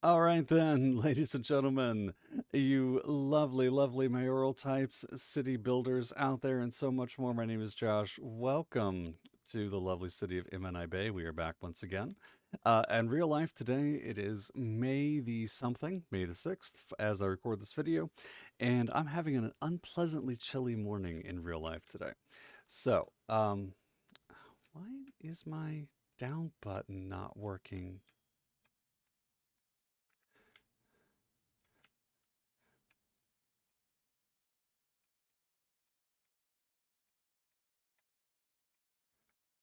All right, then, ladies and gentlemen, you lovely, lovely mayoral types, city builders out there, and so much more. My name is Josh. Welcome to the lovely city of Imini Bay. We are back once again. And real life today, it is May the something, May the 6th, as I record this video, and I'm having an unpleasantly chilly morning in real life today. So, why is my down button not working?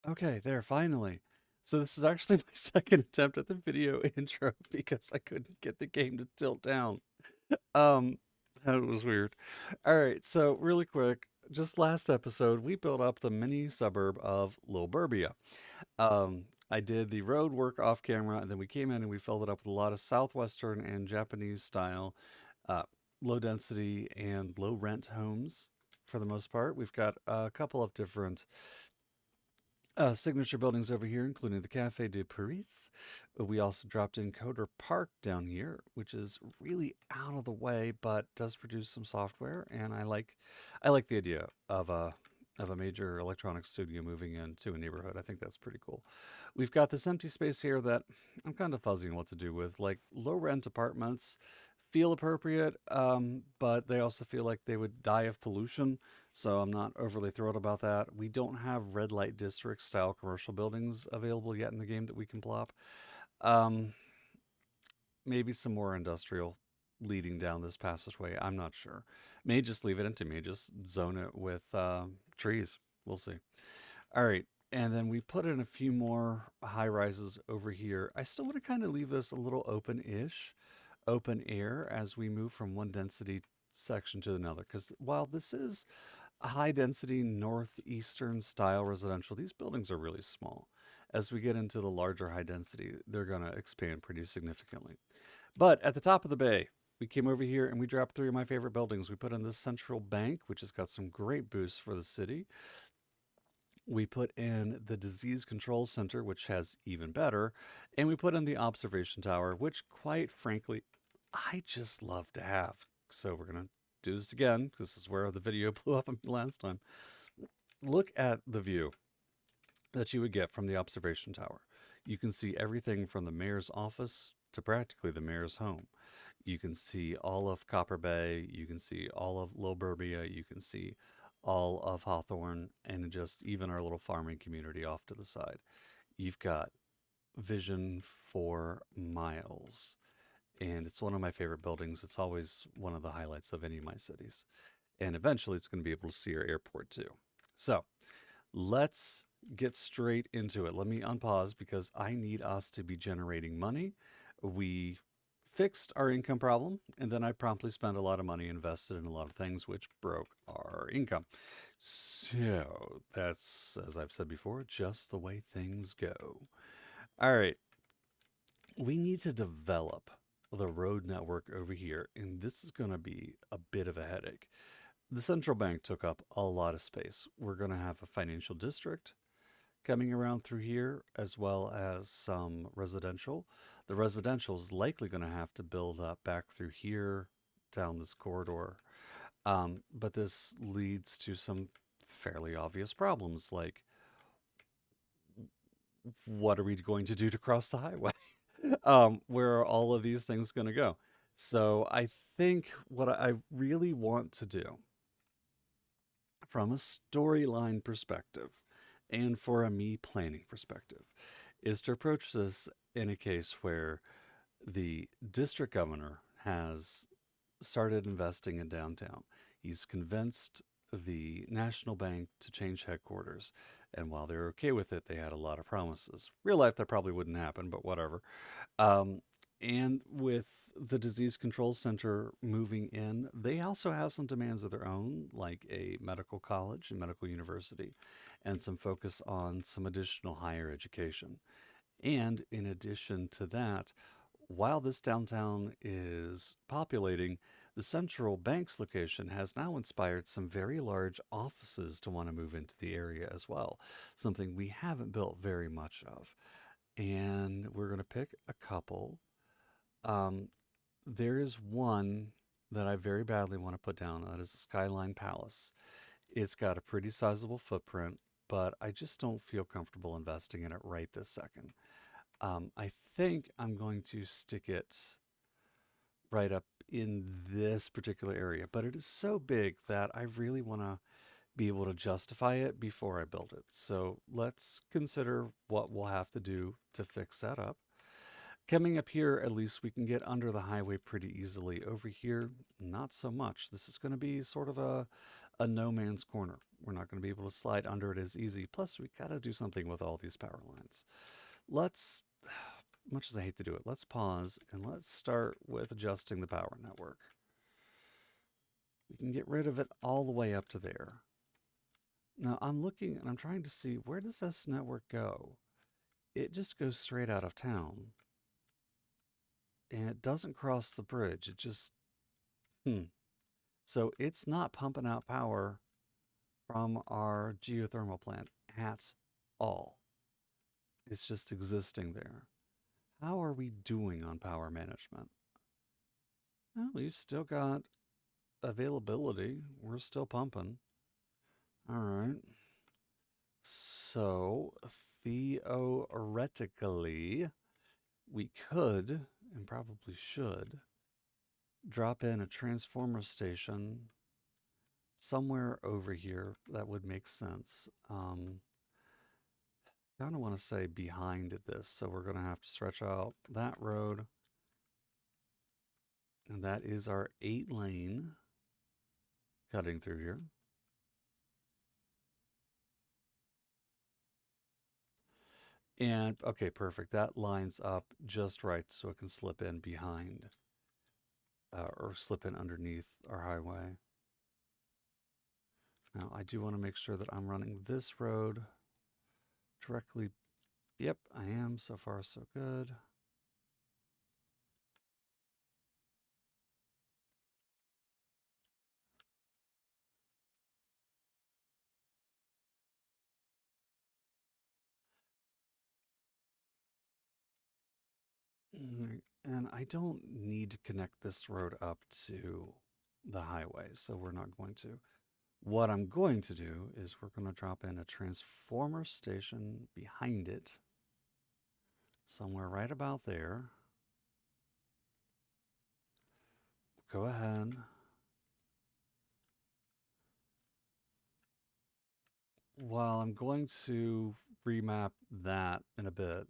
Okay, there, finally. So this is actually my second attempt at the video intro because I couldn't get the game to tilt down. Um, that was weird. All right, so really quick, just last episode, we built up the mini suburb of Lil Burbia. I did the road work off camera, and then we came in and we filled it up with a lot of southwestern and Japanese style, uh, low density and low rent homes for the most part. We've got a couple of different signature buildings over here, including the Cafe de Paris. We also dropped in Coder Park down here, which is really out of the way, but does produce some software. And I like the idea of a major electronics studio moving into a neighborhood. I think that's pretty cool. We've got this empty space here that I'm kind of fuzzy on what to do with. Like low rent apartments feel appropriate, but they also feel like they would die of pollution. So I'm not overly thrilled about that. We don't have red light district style commercial buildings available yet in the game that we can plop. Um, Maybe some more industrial leading down this passageway. I'm not sure. May just leave it empty. May just zone it with trees. We'll see. All right. And then we put in a few more high rises over here. I still want to kind of leave this a little open ish, open air as we move from one density section to another. Because while this is a high density northeastern style residential, these buildings are really small. As we get into the larger high density, they're going to expand pretty significantly. But at the top of the bay, we came over here and we dropped three of my favorite buildings. We put in the central bank, which has got some great boosts for the city. We put in the disease control center, which has even better. And we put in the observation tower, which quite frankly, I just love to have. So we're going to do this again. This is where the video blew up on me last time. Look at the view that you would get from the observation tower. You can see everything from the mayor's office to practically the mayor's home. You can see all of Copper Bay, you can see all of Lil Burbia, you can see all of Hawthorne, and just even our little farming community off to the side. You've got vision for miles, and it's one of my favorite buildings. It's always one of the highlights of any of my cities. And eventually, it's going to be able to see our airport too. So, let's get straight into it. Let me unpause because I need us to be generating money. We fixed our income problem, and then I promptly spent a lot of money invested in a lot of things, which broke our income. So that's, as I've said before, just the way things go. All right, we need to develop the road network over here, and this is going to be a bit of a headache. The central bank took up a lot of space. We're going to have a financial district coming around through here, as well as some residential. The residential is likely going to have to build up back through here down this corridor. But this leads to some fairly obvious problems like what are we going to do to cross the highway? Where are all of these things going to go? So I think what I really want to do from a storyline perspective and for a me planning perspective is to approach this in a case where the district governor has started investing in downtown. He's convinced the National Bank to change headquarters. And while they're okay with it, they had a lot of promises. Real life, that probably wouldn't happen, but whatever. Um, and with the Disease Control Center moving in, they also have some demands of their own, like a medical college and medical university, and some focus on some additional higher education. And in addition to that, while this downtown is populating, the central bank's location has now inspired some very large offices to want to move into the area as well, something we haven't built very much of. And we're going to pick a couple Um, there is one that I very badly want to put down. That is the Skyline Palace. It's got a pretty sizable footprint, but I just don't feel comfortable investing in it right this second. I think I'm going to stick it right up in this particular area, but it is so big that I really want to be able to justify it before I build it. So let's consider what we'll have to do to fix that up. Coming up here, at least we can get under the highway pretty easily. Over here, not so much. This is going to be sort of a no man's corner. We're not going to be able to slide under it as easy. Plus, we got to do something with all these power lines. Let's, much as I hate to do it, let's pause and let's start with adjusting the power network. We can get rid of it all the way up to there. Now I'm looking and I'm trying to see, where does this network go? It just goes straight out of town. And it doesn't cross the bridge. It just, So it's not pumping out power from our geothermal plant at all. It's just existing there. How are we doing on power management? Well, we've still got availability. We're still pumping. All right. So theoretically, we could and probably should drop in a transformer station somewhere over here. That would make sense. Kind of want to say behind this, so we're going to have to stretch out that road. And that is our 8-lane cutting through here. And okay, perfect. That lines up just right so it can slip in behind or slip in underneath our highway. Now, I do want to make sure that I'm running this road directly. Yep, I am. So far, so good. And I don't need to connect this road up to the highway, so we're not going to. What I'm going to do is we're going to drop in a transformer station behind it, somewhere right about there. Go ahead. While I'm going to remap that in a bit,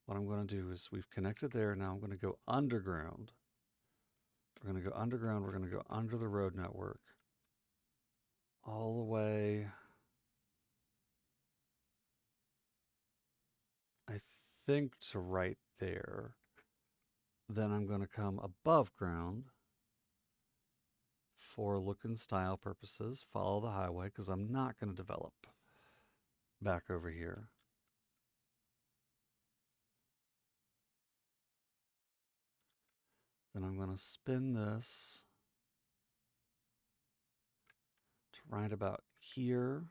what I'm going to do is we've connected there. Now I'm going to go underground. We're going to go underground. We're going to go under the road network all the way. I think to right there. Then I'm going to come above ground for look and style purposes. Follow the highway because I'm not going to develop back over here. Then I'm going to spin this to right about here.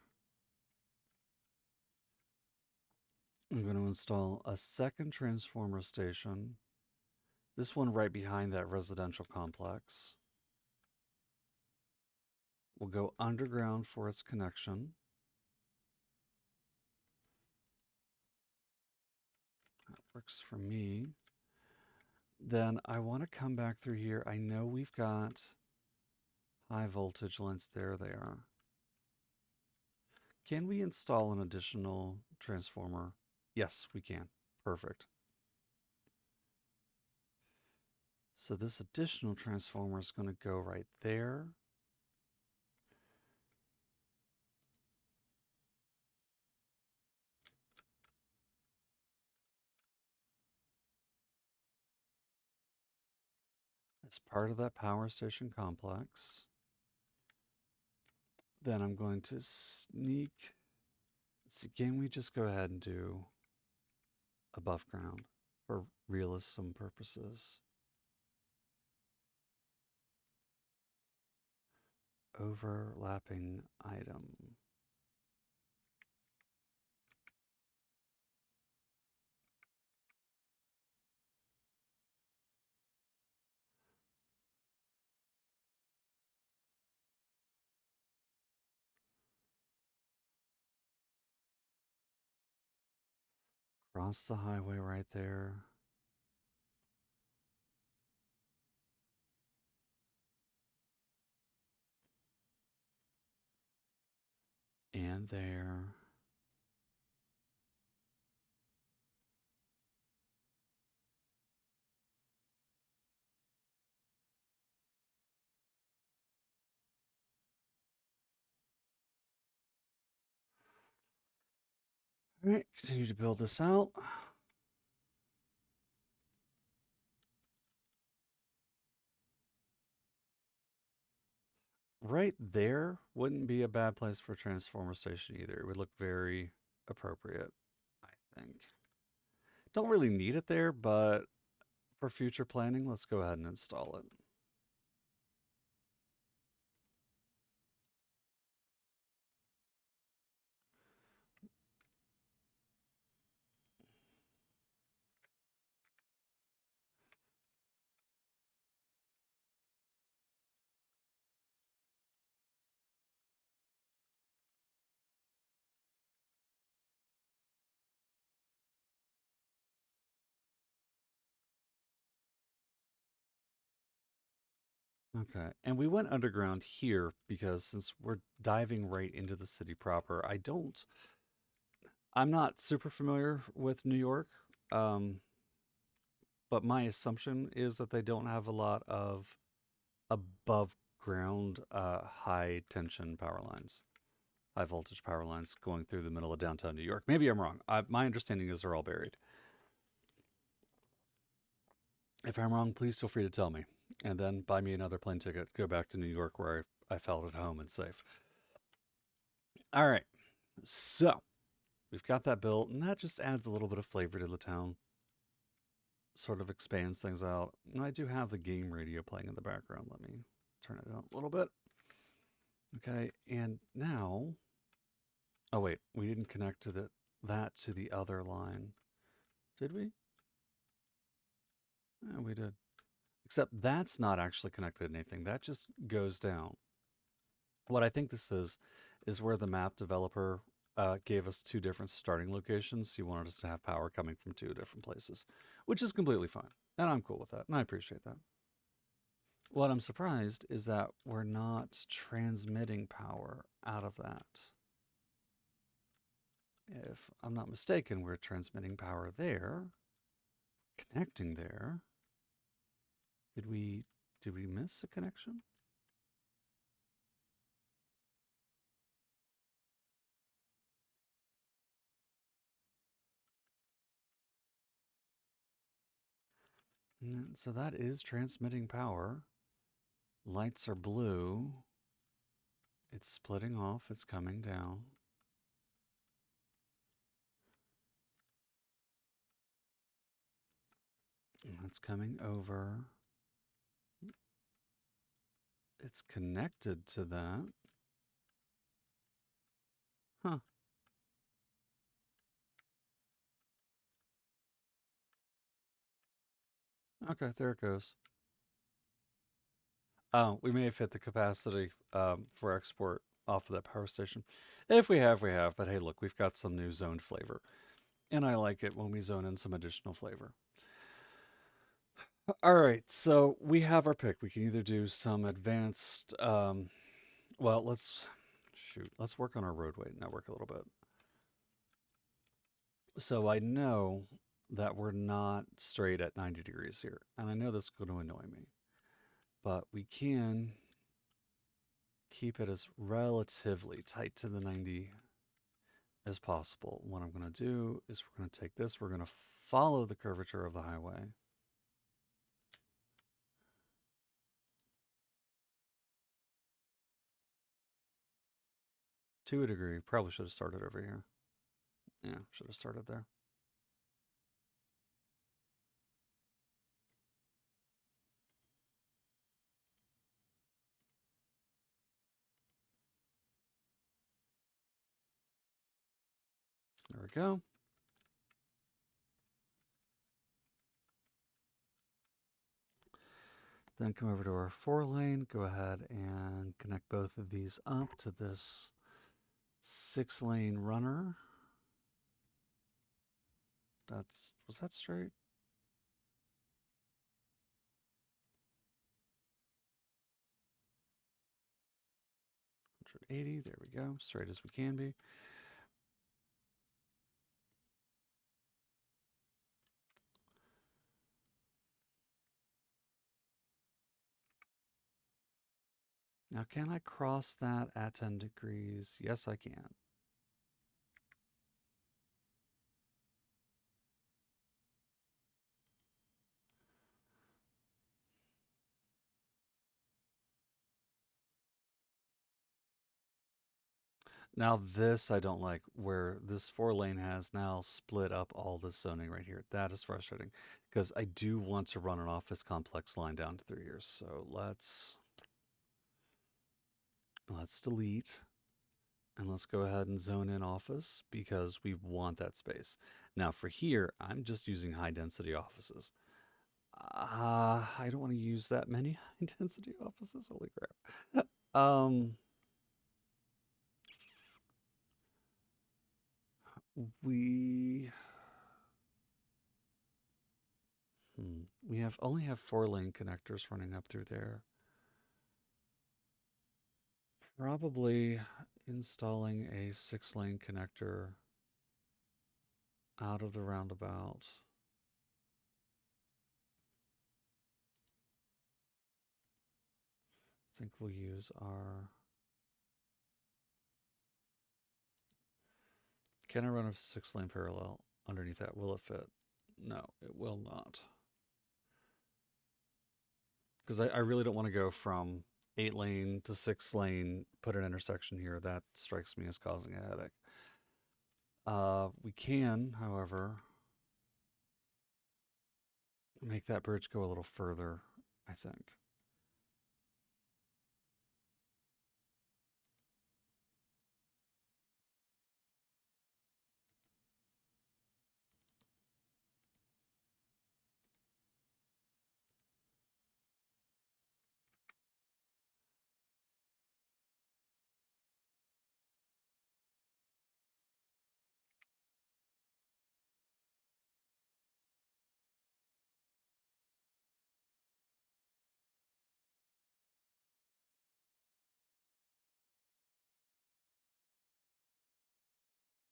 I'm going to install a second transformer station. This one right behind that residential complex. We'll go underground for its connection. That works for me. Then I want to come back through here. I know we've got high voltage lines. There they are. Can we install an additional transformer? Yes, we can. Perfect. So this additional transformer is going to go right there. As part of that power station complex. Then I'm going to sneak. Let's see, can we just go ahead and do above ground for realism purposes? Overlapping item. Cross the highway right there. And there. All right, continue to build this out. Right there wouldn't be a bad place for a transformer station either. It would look very appropriate, I think. Don't really need it there, but for future planning, let's go ahead and install it. Okay, and we went underground here because since we're diving right into the city proper, I'm not super familiar with New York, um, but my assumption is that they don't have a lot of above ground high tension power lines, high voltage power lines going through the middle of downtown New York. Maybe I'm wrong. My understanding is they're all buried. If I'm wrong, please feel free to tell me. And then buy me another plane ticket, go back to New York where I felt at home and safe. All right. So we've got that built, and that just adds a little bit of flavor to the town. Sort of expands things out. And I do have the game radio playing in the background. Let me turn it down a little bit. Okay, and now. Oh wait, we didn't connect to that to the other line, did we? Yeah, we did. Except that's not actually connected to anything. That just goes down. What I think this is where the map developer gave us two different starting locations. He wanted us to have power coming from two different places, which is completely fine. And I'm cool with that. And I appreciate that. What I'm surprised is that we're not transmitting power out of that. If I'm not mistaken, we're transmitting power there, connecting there. Did we miss a connection? So that is transmitting power. Lights are blue. It's splitting off. It's coming down. It's coming over. It's connected to that. Huh. Okay, there it goes. Oh, we may have hit the capacity for export off of that power station. If we have, we have. But hey, look, we've got some new zoned flavor. And I like it when we zone in some additional flavor. All right, so we have our pick. We can either do some advanced, well, let's work on our roadway network a little bit. So I know that we're not straight at 90 degrees here, and I know this is going to annoy me, but we can keep it as relatively tight to the 90 as possible. What I'm going to do is we're going to take this, we're going to follow the curvature of the highway. To a degree, probably should have started over here. Yeah, should have started there. There we go. Then come over to our 4-lane, go ahead and connect both of these up to this 6-lane runner. Was that straight? 180, there we go, straight as we can be. Now, can I cross that at 10 degrees? Yes, I can. Now this I don't like, where this 4-lane has now split up all this zoning right here. That is frustrating because I do want to run an office complex line down to through here. So let's delete and let's go ahead and zone in office because we want that space. Now for here, I'm just using high density offices. I don't want to use that many high density offices. Holy crap. We we only have 4-lane connectors running up through there. Probably installing a 6-lane connector out of the roundabout. I think we'll use our... Can I run a 6-lane parallel underneath that? Will it fit? No, it will not. Because I really don't want to go from 8-lane to 6-lane, put an intersection here. That strikes me as causing a headache. We can, however, make that bridge go a little further, I think.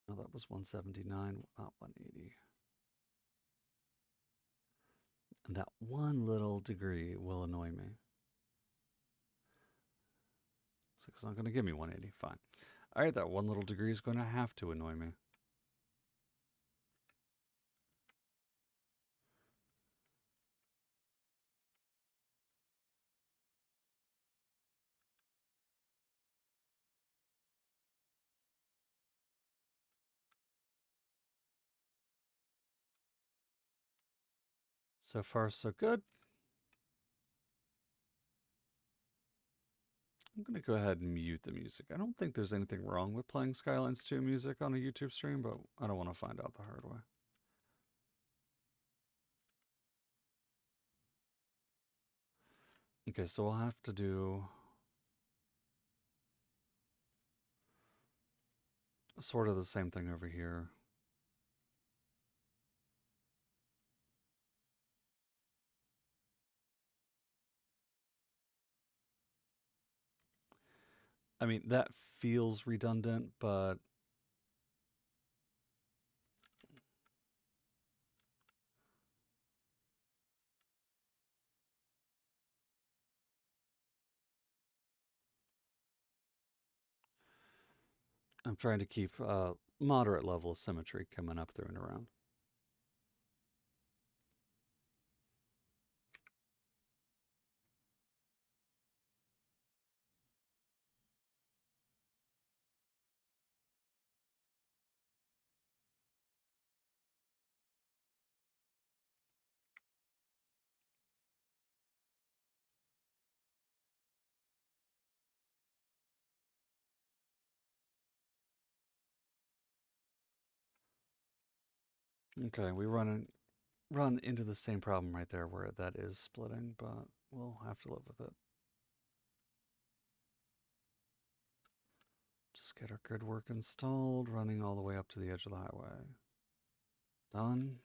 No, that was 179, not 180. And that one little degree will annoy me. So it's not going to give me 180. Fine. All right, that one little degree is going to have to annoy me. So far, so good. I'm going to go ahead and mute the music. I don't think there's anything wrong with playing Skylines 2 music on a YouTube stream, but I don't want to find out the hard way. Okay, so we'll have to do sort of the same thing over here. I mean, that feels redundant, but I'm trying to keep a moderate level of symmetry coming up through and around. Okay, we run into the same problem right there where that is splitting, but we'll have to live with it. Just get our grid work installed, running all the way up to the edge of the highway. Done.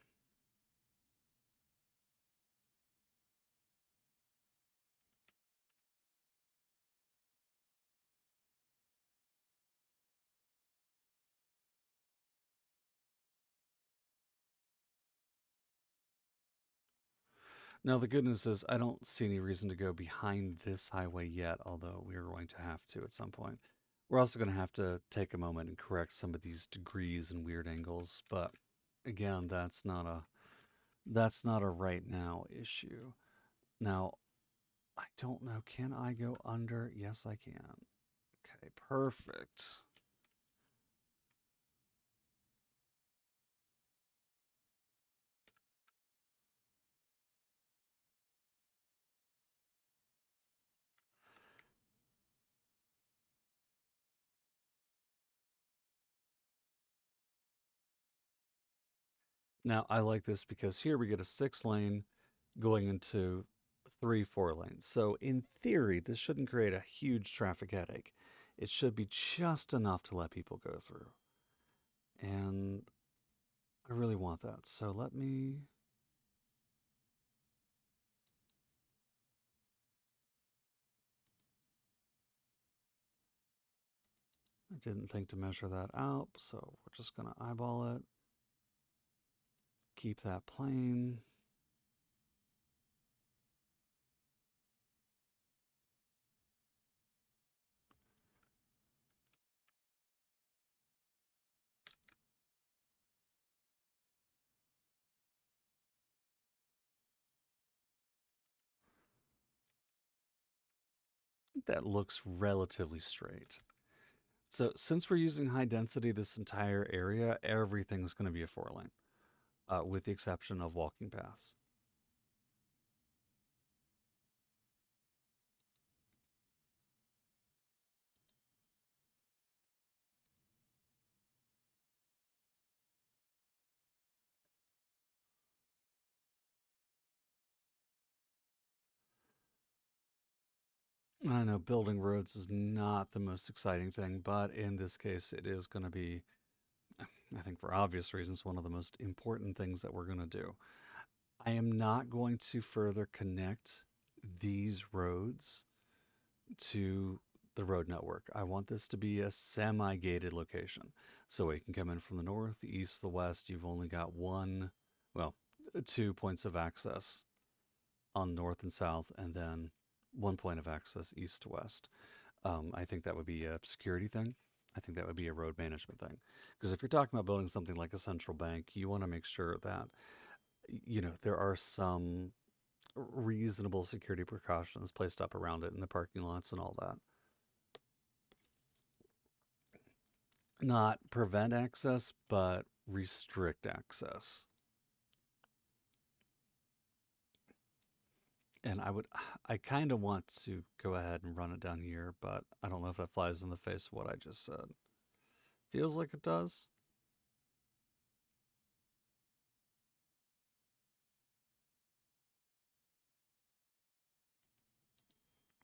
Now, the good news is I don't see any reason to go behind this highway yet, although we are going to have to at some point. We're also going to have to take a moment and correct some of these degrees and weird angles, but again, that's not a right now issue. Now, I don't know, can I go under? Yes, I can. Okay, perfect. Now, I like this because here we get a 6 lane going into 3 4 lanes. So, in theory, this shouldn't create a huge traffic headache. It should be just enough to let people go through. And I really want that. So, let me. I didn't think to measure that out, so we're just going to eyeball it. Keep that plane. That looks relatively straight. So since we're using high density this entire area, everything's going to be a 4 lane, with the exception of walking paths. I know building roads is not the most exciting thing, but in this case, it is going to be, I think for obvious reasons, one of the most important things that we're going to do. I am not going to further connect these roads to the road network. I want this to be a semi gated location. So it can come in from the north, the east, the west. You've only got one, well, 2 points of access on north and south, and then 1 point of access east to west. I think that would be a security thing. I think that would be a road management thing. Because if you're talking about building something like a central bank, you want to make sure that, there are some reasonable security precautions placed up around it in the parking lots and all that. Not prevent access, but restrict access. And I kind of want to go ahead and run it down here, but I don't know if that flies in the face of what I just said. Feels like it does.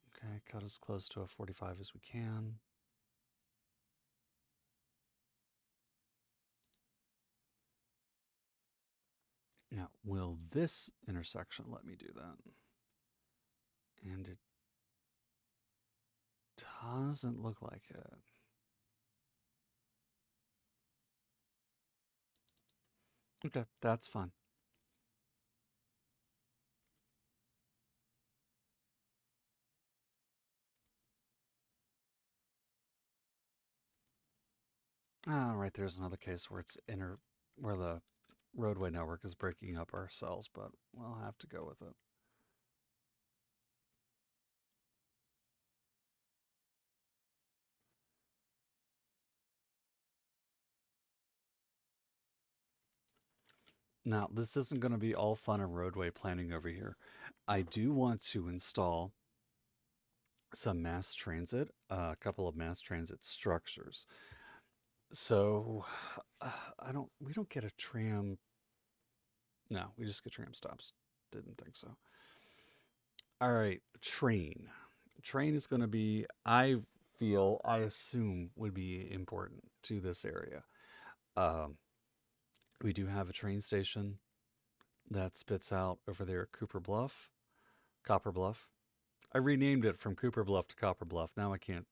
Okay, cut as close to a 45 as we can. Now, will this intersection let me do that? And it doesn't look like it. Okay, that's fine. Ah, right, there's another case where where the roadway network is breaking up our cells, but we'll have to go with it. Now, this isn't going to be all fun and roadway planning over here. I do want to install some mass transit, a couple of mass transit structures. So, we don't get a tram. No, we just get tram stops. Didn't think so. All right, train. Train is going to be, I assume, would be important to this area. Um, we do have a train station that spits out over there at Copper Bluff. I renamed it from Cooper Bluff to Copper Bluff. Now I can't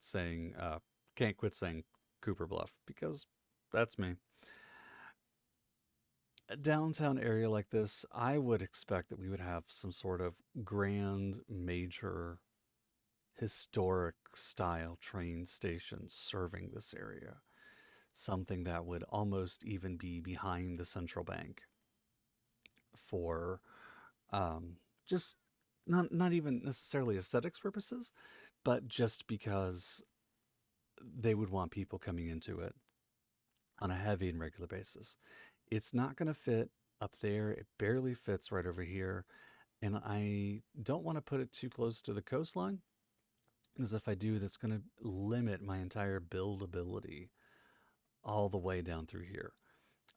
quit saying Cooper Bluff because that's me. A downtown area like this, I would expect that we would have some sort of grand, major, historic style train station serving this area. Something that would almost even be behind the central bank for um, just not even necessarily aesthetics purposes, but just because they would want people coming into it on a heavy and regular basis. It's not going to fit up there. It barely fits right over here. And I don't want to put it too close to the coastline, because if I do, that's going to limit my entire buildability all the way down through here.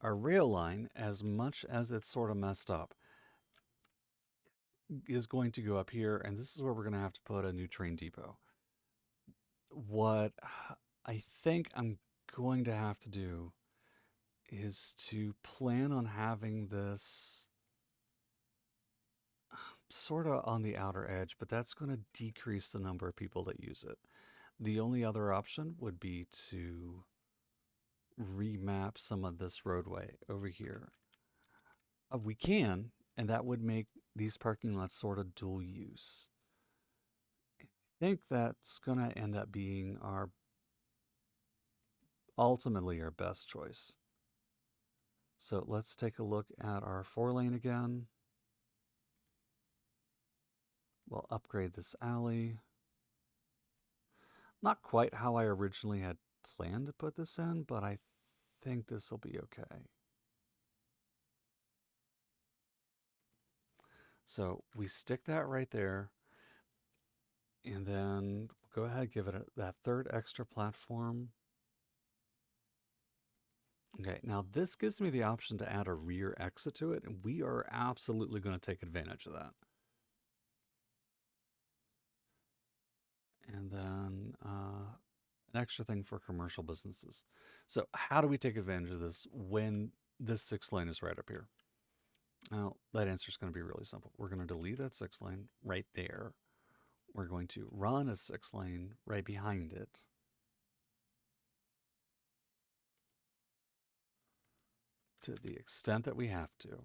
Our rail line, as much as it's sort of messed up, is going to go up here, and this is where we're going to have to put a new train depot. What I think I'm going to have to do is to plan on having this sort of on the outer edge, but that's going to decrease the number of people that use it. The only other option would be to remap some of this roadway over here. We can, and that would make these parking lots sort of dual use. I think that's going to end up being our ultimately our best choice. So let's take a look at our 4-lane again. We'll upgrade this alley. Not quite how I originally had planned to put this in, but I think this will be okay. So we stick that right there, and then go ahead, give it that third extra platform. Okay, now this gives me the option to add a rear exit to it, and we are absolutely going to take advantage of that. And then an extra thing for commercial businesses. So how do we take advantage of this when this 6-lane is right up here? Now, that answer is going to be really simple. We're going to delete that 6-lane right there. We're going to run a 6-lane right behind it. To the extent that we have to.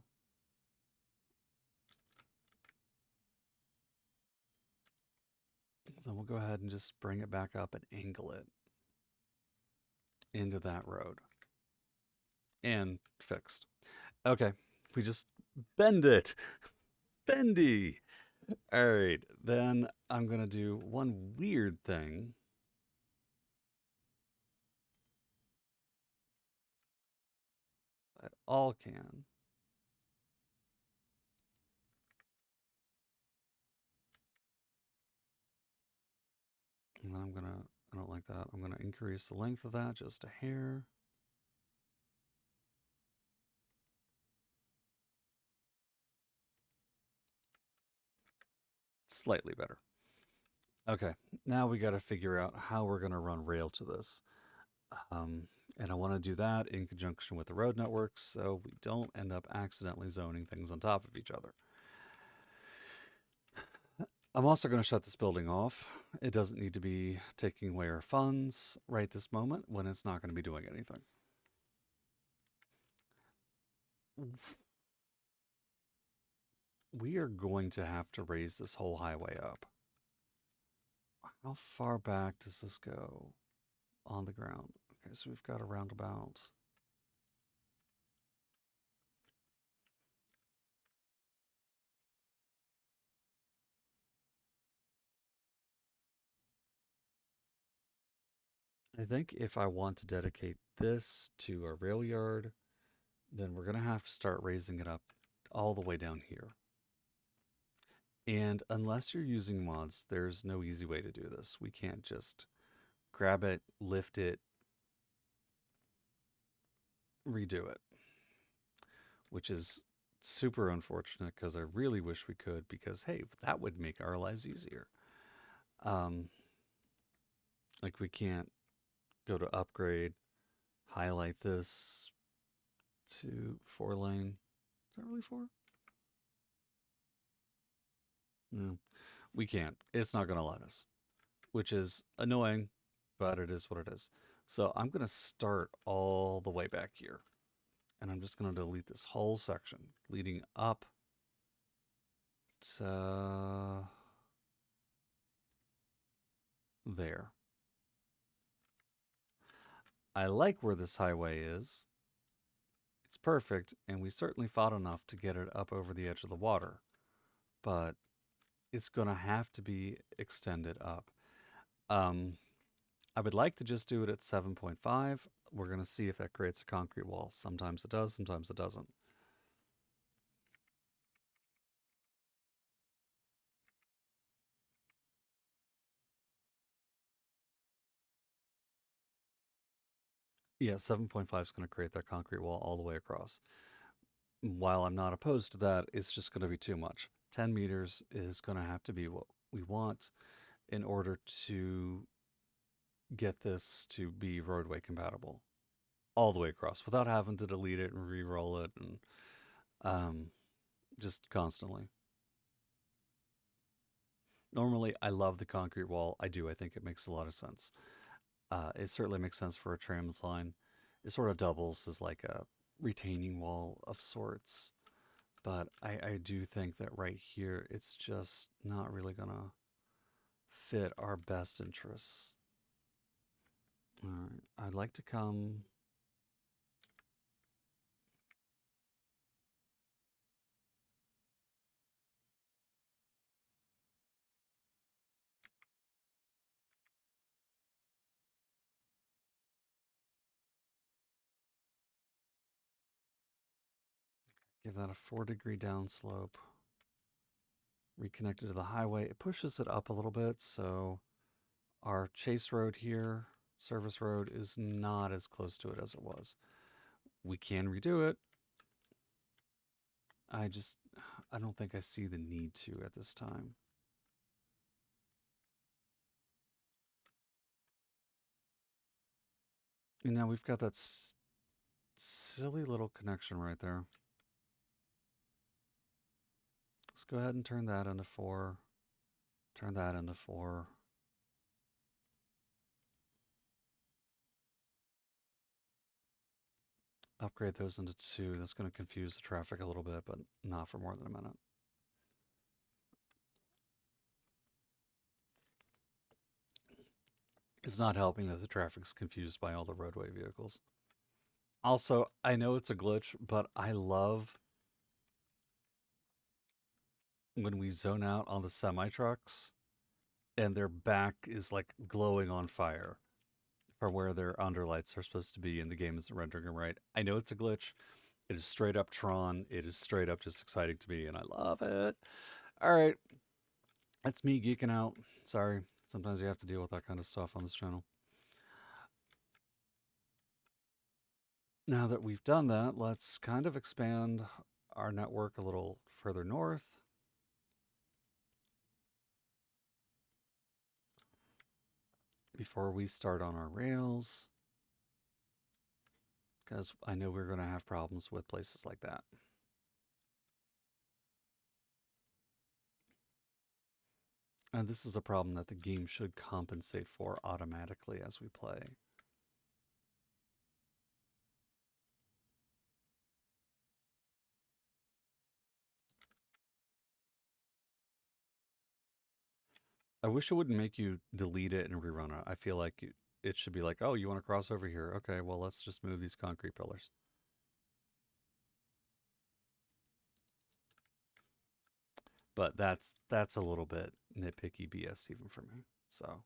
Then we'll go ahead and just bring it back up and angle it into that road. And fixed. Okay, we just bend it. Bendy. All right, then I'm going to do one weird thing. That all can. And then I don't like that. I'm going to increase the length of that just a hair. Slightly better. Okay, now we got to figure out how we're going to run rail to this. And I want to do that in conjunction with the road networks so we don't end up accidentally zoning things on top of each other. I'm also going to shut this building off. It doesn't need to be taking away our funds right this moment when it's not going to be doing anything. We are going to have to raise this whole highway up. How far back does this go on the ground? Okay, so we've got a roundabout. I think if I want to dedicate this to a rail yard, then we're going to have to start raising it up all the way down here. And unless you're using mods, there's no easy way to do this. We can't just grab it, lift it, redo it, which is super unfortunate because I really wish we could, because hey, that would make our lives easier. Like we can't go to upgrade, highlight this to 4-lane. Is that really 4? No, we can't. It's not going to let us, which is annoying, but it is what it is. So I'm going to start all the way back here. And I'm just going to delete this whole section leading up to there. I like where this highway is. It's perfect, and we certainly fought enough to get it up over the edge of the water. But it's going to have to be extended up. Um, I would like to just do it at 7.5. We're going to see if that creates a concrete wall. Sometimes it does, sometimes it doesn't. Yeah, 7.5 is going to create that concrete wall all the way across. While I'm not opposed to that, it's just going to be too much. 10 meters is going to have to be what we want in order to get this to be roadway compatible all the way across without having to delete it and re-roll it and um, just constantly. Normally, I love the concrete wall. I do. I think it makes a lot of sense. It certainly makes sense for a trans line. It sort of doubles as like a retaining wall of sorts. But I do think that right here, it's just not really going to fit our best interests. All right. I'd like to come. Give that a 4-degree downslope. Reconnected to the highway. It pushes it up a little bit, so our chase road here, service road, is not as close to it as it was. We can redo it. I don't think I see the need to at this time. And now we've got that silly little connection right there. Let's go ahead and turn that into 4. Turn that into 4. Upgrade those into 2. That's going to confuse the traffic a little bit, but not for more than a minute. It's not helping that the traffic's confused by all the roadway vehicles. Also, I know it's a glitch, but I love when we zone out on the semi trucks and their back is like glowing on fire from where their underlights are supposed to be, and the game isn't rendering them right. I know it's a glitch. It is straight up Tron. It is straight up just exciting to me, and I love it. All right. That's me geeking out. Sorry. Sometimes you have to deal with that kind of stuff on this channel. Now that we've done that, let's kind of expand our network a little further north. Before we start on our rails, because I know we're going to have problems with places like that. And this is a problem that the game should compensate for automatically as we play. I wish it wouldn't make you delete it and rerun it. I feel like it should be like, oh, you want to cross over here? Okay, well, let's just move these concrete pillars. But that's a little bit nitpicky BS even for me. So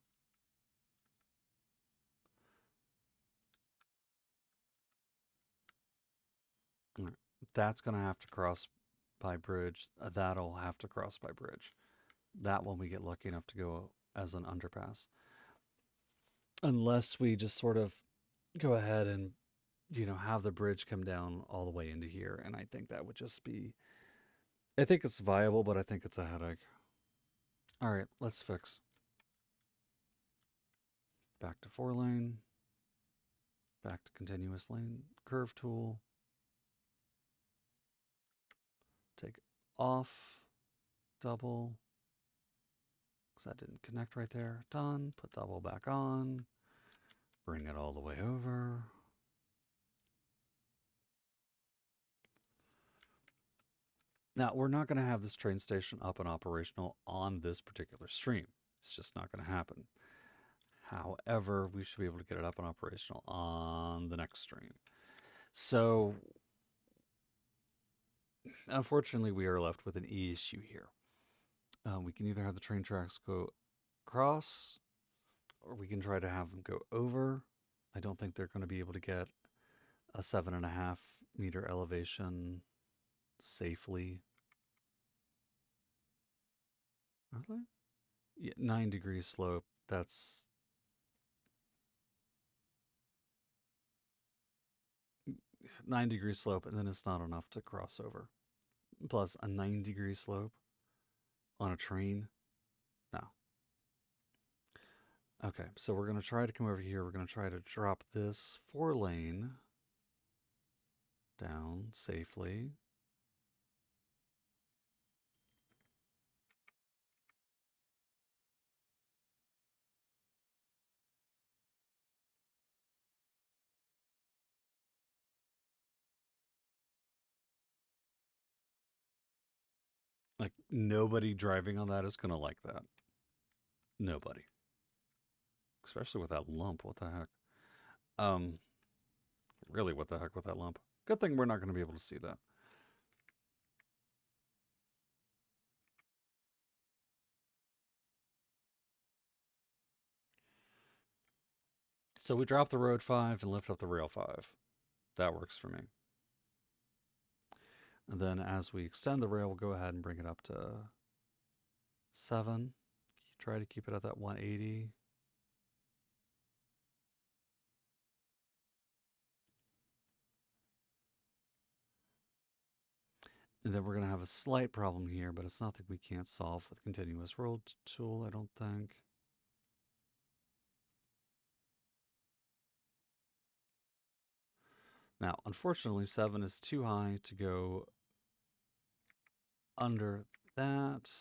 that's going to have to cross by bridge. That'll have to cross by bridge. That one we get lucky enough to go as an underpass. Unless we just sort of go ahead and, have the bridge come down all the way into here. And I think that would just be, I think it's viable, but I think it's a headache. All right, let's fix. Back to 4-lane. Back to continuous lane. Curve tool. Take off. Double. Because that didn't connect right there. Done. Put double back on. Bring it all the way over. Now, we're not going to have this train station up and operational on this particular stream. It's just not going to happen. However, we should be able to get it up and operational on the next stream. So, unfortunately, we are left with an issue here. We can either have the train tracks go across, or we can try to have them go over. I don't think they're going to be able to get a 7.5 meter elevation safely. Are they? Yeah, 9 degree slope. That's 9 degree slope, and then it's not enough to cross over. Plus a 9 degree slope on a train. No. Okay, so we're going to try to come over here. We're going to try to drop this 4 lane down safely. Like, nobody driving on that is going to like that. Nobody. Especially with that lump. What the heck? Really, what the heck with that lump? Good thing we're not going to be able to see that. So we drop the road 5 and lift up the rail 5. That works for me. And then as we extend the rail, we'll go ahead and bring it up to 7. Try to keep it at that 180. And then we're going to have a slight problem here, but it's nothing we can't solve with continuous roll tool, I don't think. Now, unfortunately, 7 is too high to go under that.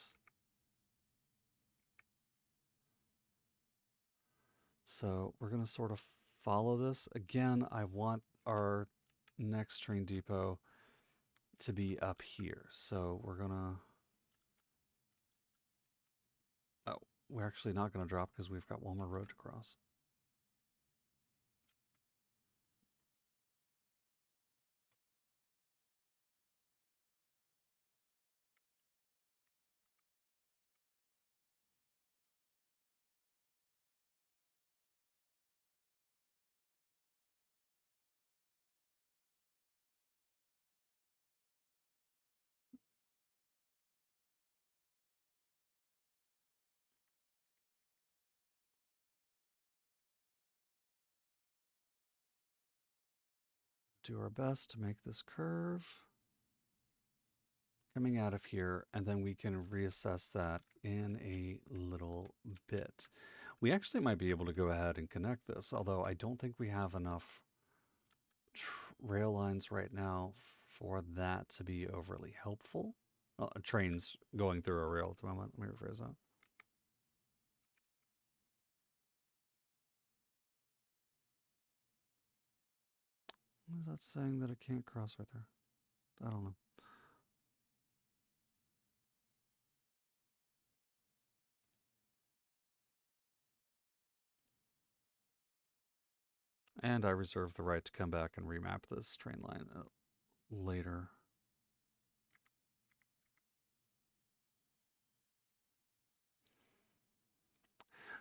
So we're going to sort of follow this. Again, I want our next train depot to be up here. So we're going to... Oh, we're actually not going to drop because we've got one more road to cross. Do our best to make this curve coming out of here, and then we can reassess that in a little bit. We actually might be able to go ahead and connect this, although I don't think we have enough rail lines right now for that to be overly helpful. Trains going through a rail at the moment. Let me rephrase that. What is that saying that it can't cross right there? I don't know. And I reserve the right to come back and remap this train line later.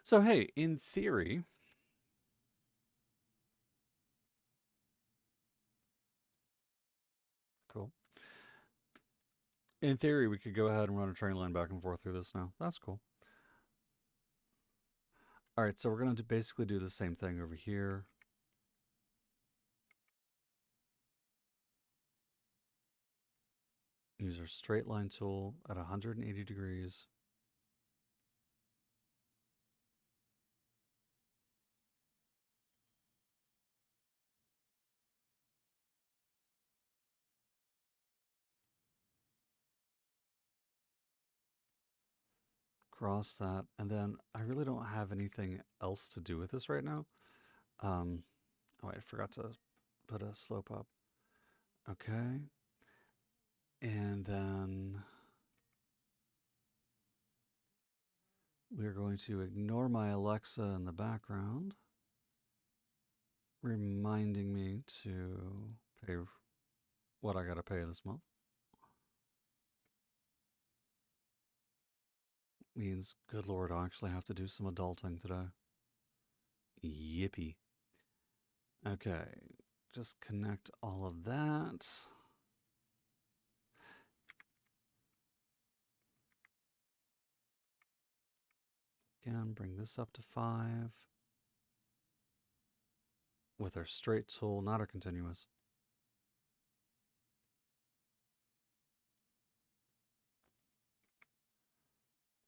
So, hey, in theory, cool. In theory, we could go ahead and run a train line back and forth through this now. That's cool. All right, so we're going to basically do the same thing over here. Use our straight line tool at 180 degrees. Cross that, and then I really don't have anything else to do with this right now. Oh, I forgot to put a slope up. Okay. And then we're going to ignore my Alexa in the background, reminding me to pay what I gotta pay this month. Means, good lord, I'll actually have to do some adulting today. Yippee. Okay, just connect all of that. Again, bring this up to 5. With our straight tool, not our continuous.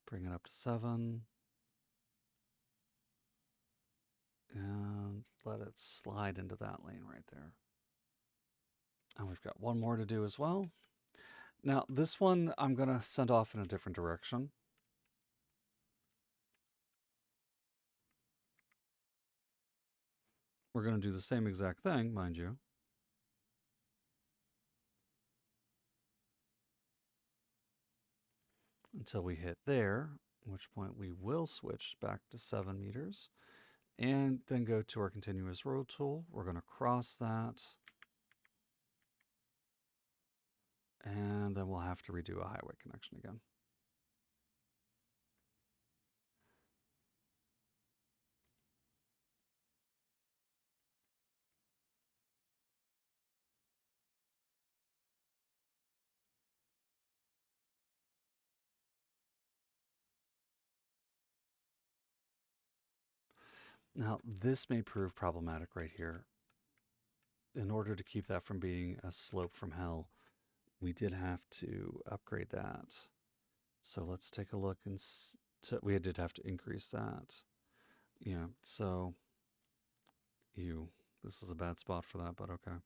Bring it up to 7. And let it slide into that lane right there. And we've got one more to do as well. Now, this one I'm going to send off in a different direction. We're going to do the same exact thing, mind you. Until we hit there, at which point we will switch back to 7 meters. And then go to our continuous road tool. We're going to cross that. And then we'll have to redo a highway connection again. Now, this may prove problematic right here. In order to keep that from being a slope from hell, we did have to upgrade that. So let's take a look and we did have to increase that. Yeah, so this is a bad spot for that, but okay.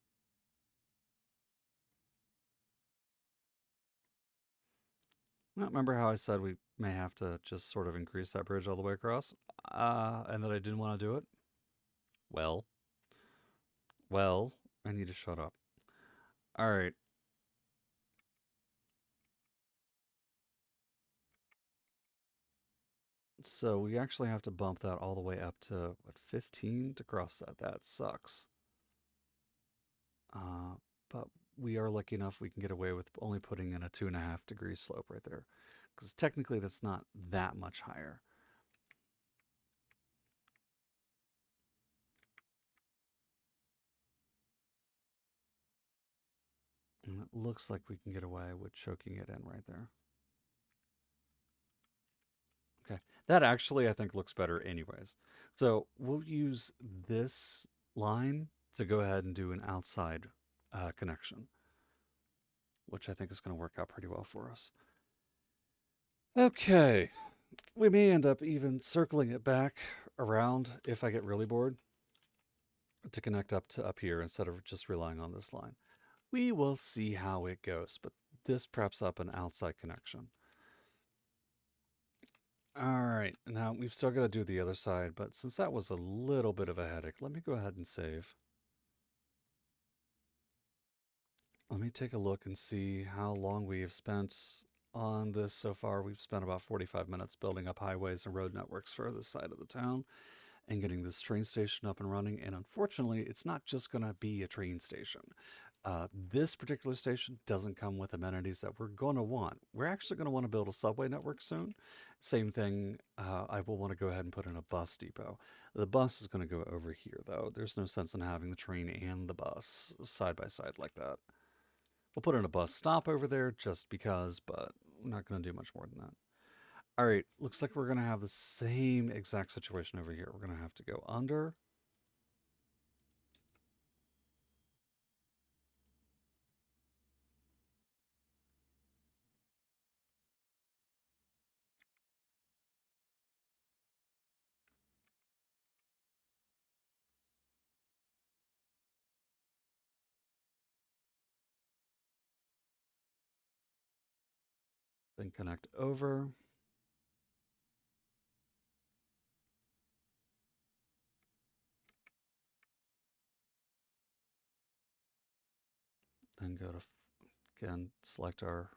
Now, remember how I said we may have to just sort of increase that bridge all the way across? And that I didn't want to do it? Well, I need to shut up. All right. So we actually have to bump that all the way up to, what, 15 to cross that. That sucks. But we are lucky enough we can get away with only putting in a 2.5 degree slope right there. Because technically that's not that much higher. And it looks like we can get away with choking it in right there. Okay, that actually I think looks better anyways. So we'll use this line to go ahead and do an outside connection, which I think is going to work out pretty well for us. Okay, we may end up even circling it back around if I get really bored to connect up to up here instead of just relying on this line. We will see how it goes, but this preps up an outside connection. All right, now we've still got to do the other side, but since that was a little bit of a headache, let me go ahead and save. Let me take a look and see how long we have spent on this so far. We've spent about 45 minutes building up highways and road networks for this side of the town and getting this train station up and running. And unfortunately, it's not just going to be a train station. This particular station doesn't come with amenities that we're going to want. We're actually going to want to build a subway network soon. Same thing, I will want to go ahead and put in a bus depot. The bus is going to go over here, though. There's no sense in having the train and the bus side by side like that. We'll put in a bus stop over there just because, but we're not going to do much more than that. All right, looks like we're going to have the same exact situation over here. We're going to have to go under. Then connect over. Then go to and select our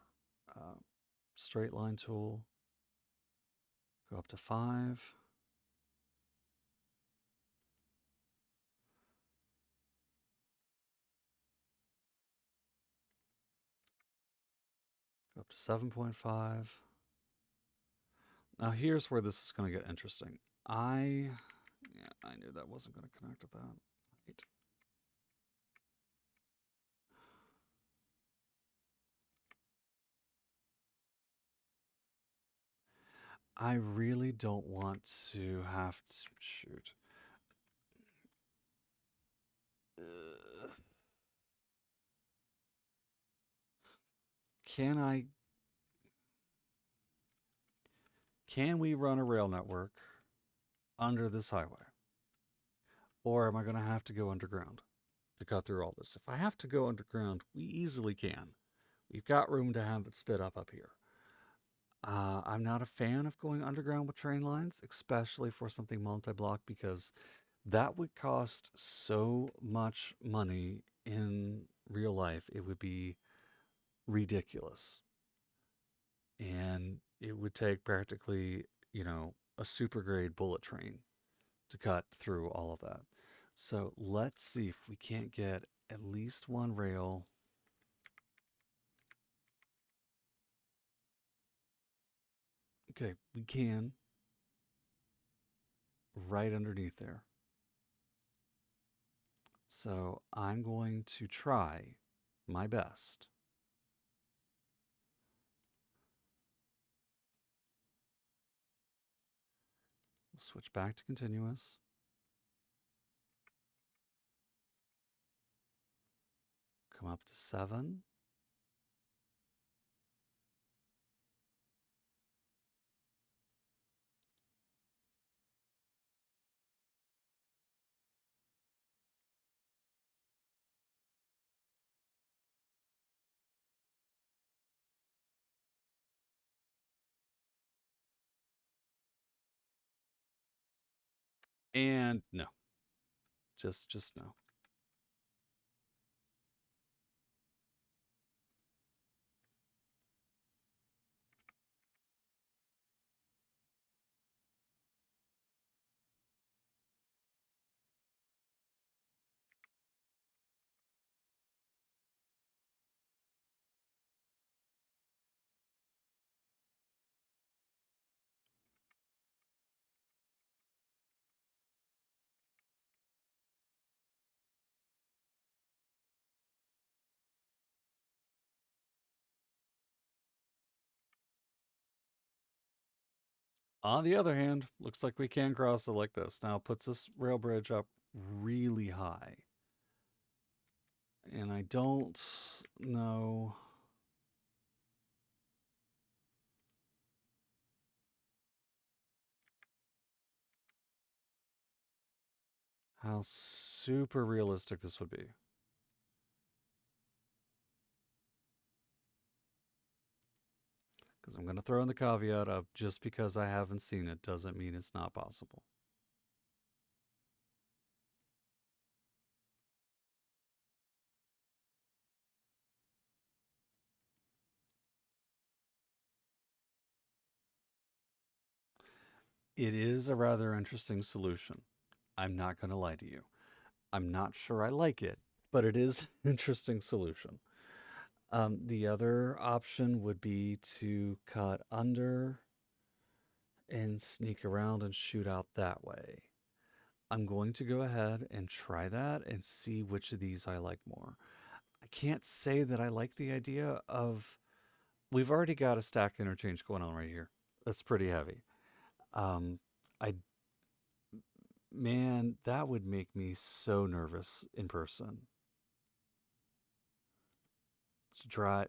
uh, straight line tool, go up to 5. Go up to 7.5. Now here's where this is going to get interesting. I knew that wasn't going to connect with that. Right. I really don't want to have to shoot. Can I? Can we run a rail network under this highway, or am I going to have to go underground to cut through all this? If I have to go underground, we easily can. We've got room to have it spit up here. I'm not a fan of going underground with train lines, especially for something multi-block, because that would cost so much money in real life. It would be ridiculous. And it would take practically, a super grade bullet train to cut through all of that. So let's see if we can't get at least one rail. Okay, we can. Right underneath there. So I'm going to try my best. We'll switch back to continuous. Come up to 7. And no. Just no. On the other hand, looks like we can cross it like this. Now it puts this rail bridge up really high. And I don't know how super realistic this would be. Because I'm going to throw in the caveat of just because I haven't seen it doesn't mean it's not possible. It is a rather interesting solution. I'm not going to lie to you. I'm not sure I like it, but it is an interesting solution. The other option would be to cut under and sneak around and shoot out that way. I'm going to go ahead and try that and see which of these I like more. I can't say that I like the idea of. We've already got a stack interchange going on right here. That's pretty heavy. Um, I Man, that would make me so nervous in person.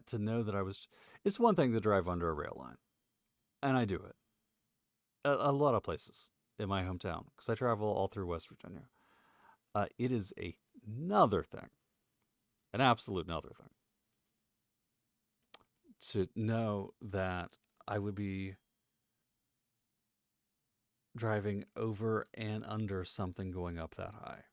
To know that I was. It's one thing to drive under a rail line, and I do it a lot of places in my hometown because I travel all through West Virginia. It is another thing, an absolute another thing, to know that I would be driving over and under something going up that high.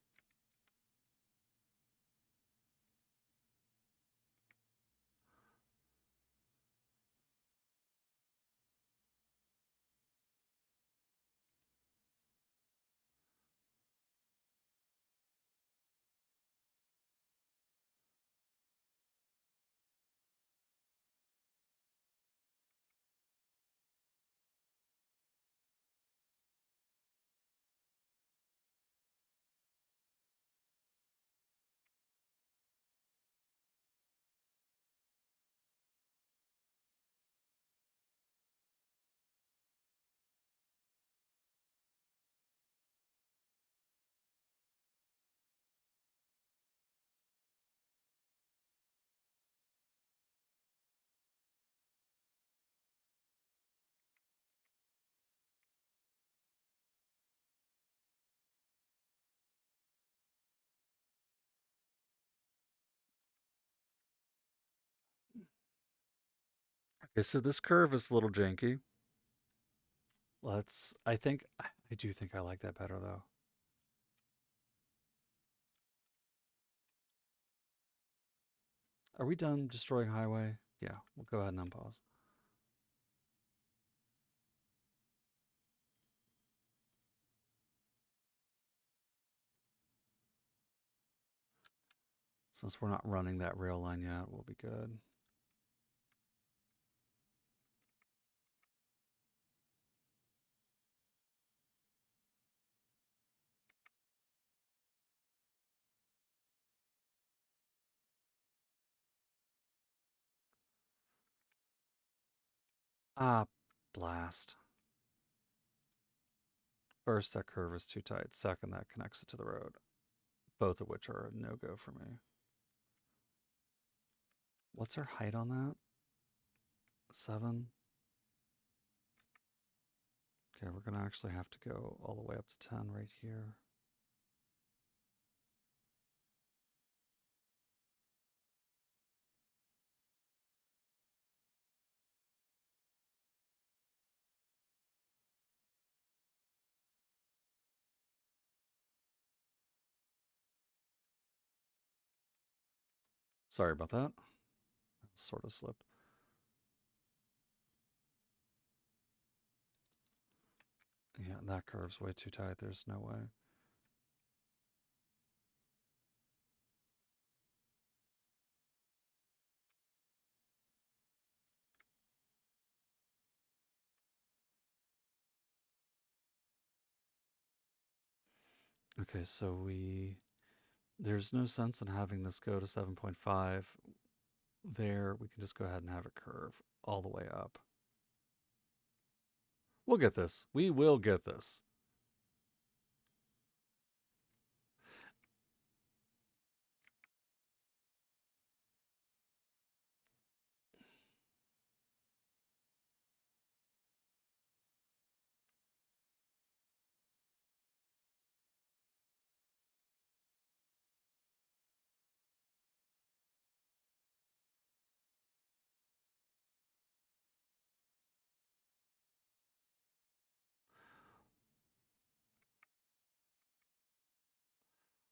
Okay, so this curve is a little janky. I do think I like that better though. Are we done destroying highway? Yeah, we'll go ahead and unpause. Since we're not running that rail line yet, we'll be good. Ah, blast. First, that curve is too tight. Second, that connects it to the road. Both of which are a no-go for me. What's our height on that? 7? Okay, we're going to actually have to go all the way up to 10 right here. Sorry about that. Sort of slipped. Yeah, that curve's way too tight. There's no way. Okay, so there's no sense in having this go to 7.5 there. We can just go ahead and have it curve all the way up. We'll get this. We will get this.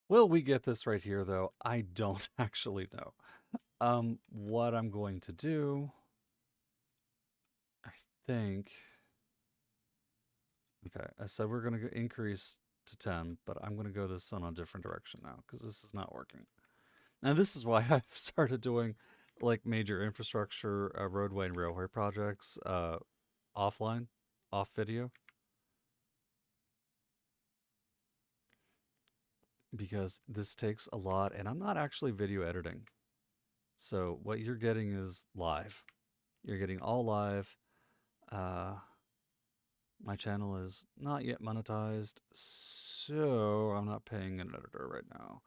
Will we get this right here, though? I don't actually know. What I'm going to do, I think. Okay, I said we're going to increase to 10, but I'm going to go this in a different direction now because this is not working. And this is why I've started doing like major infrastructure, roadway and railway projects offline, off video, because this takes a lot, and I'm not actually video editing. So what you're getting is live. You're getting all live. Uh, my channel is not yet monetized, so I'm not paying an editor right now.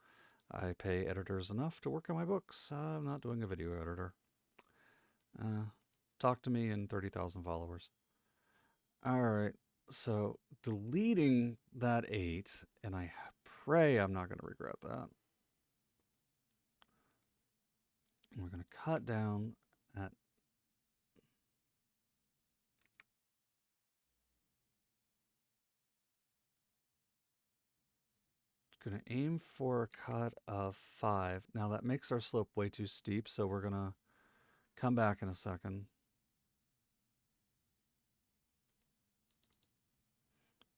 I pay editors enough to work on my books. I'm not doing a video editor. Talk to me in 30,000 followers. All right. So deleting that 8, and I pray I'm not going to regret that. We're going to cut down at going to aim for a cut of 5. Now that makes our slope way too steep, so we're going to come back in a second.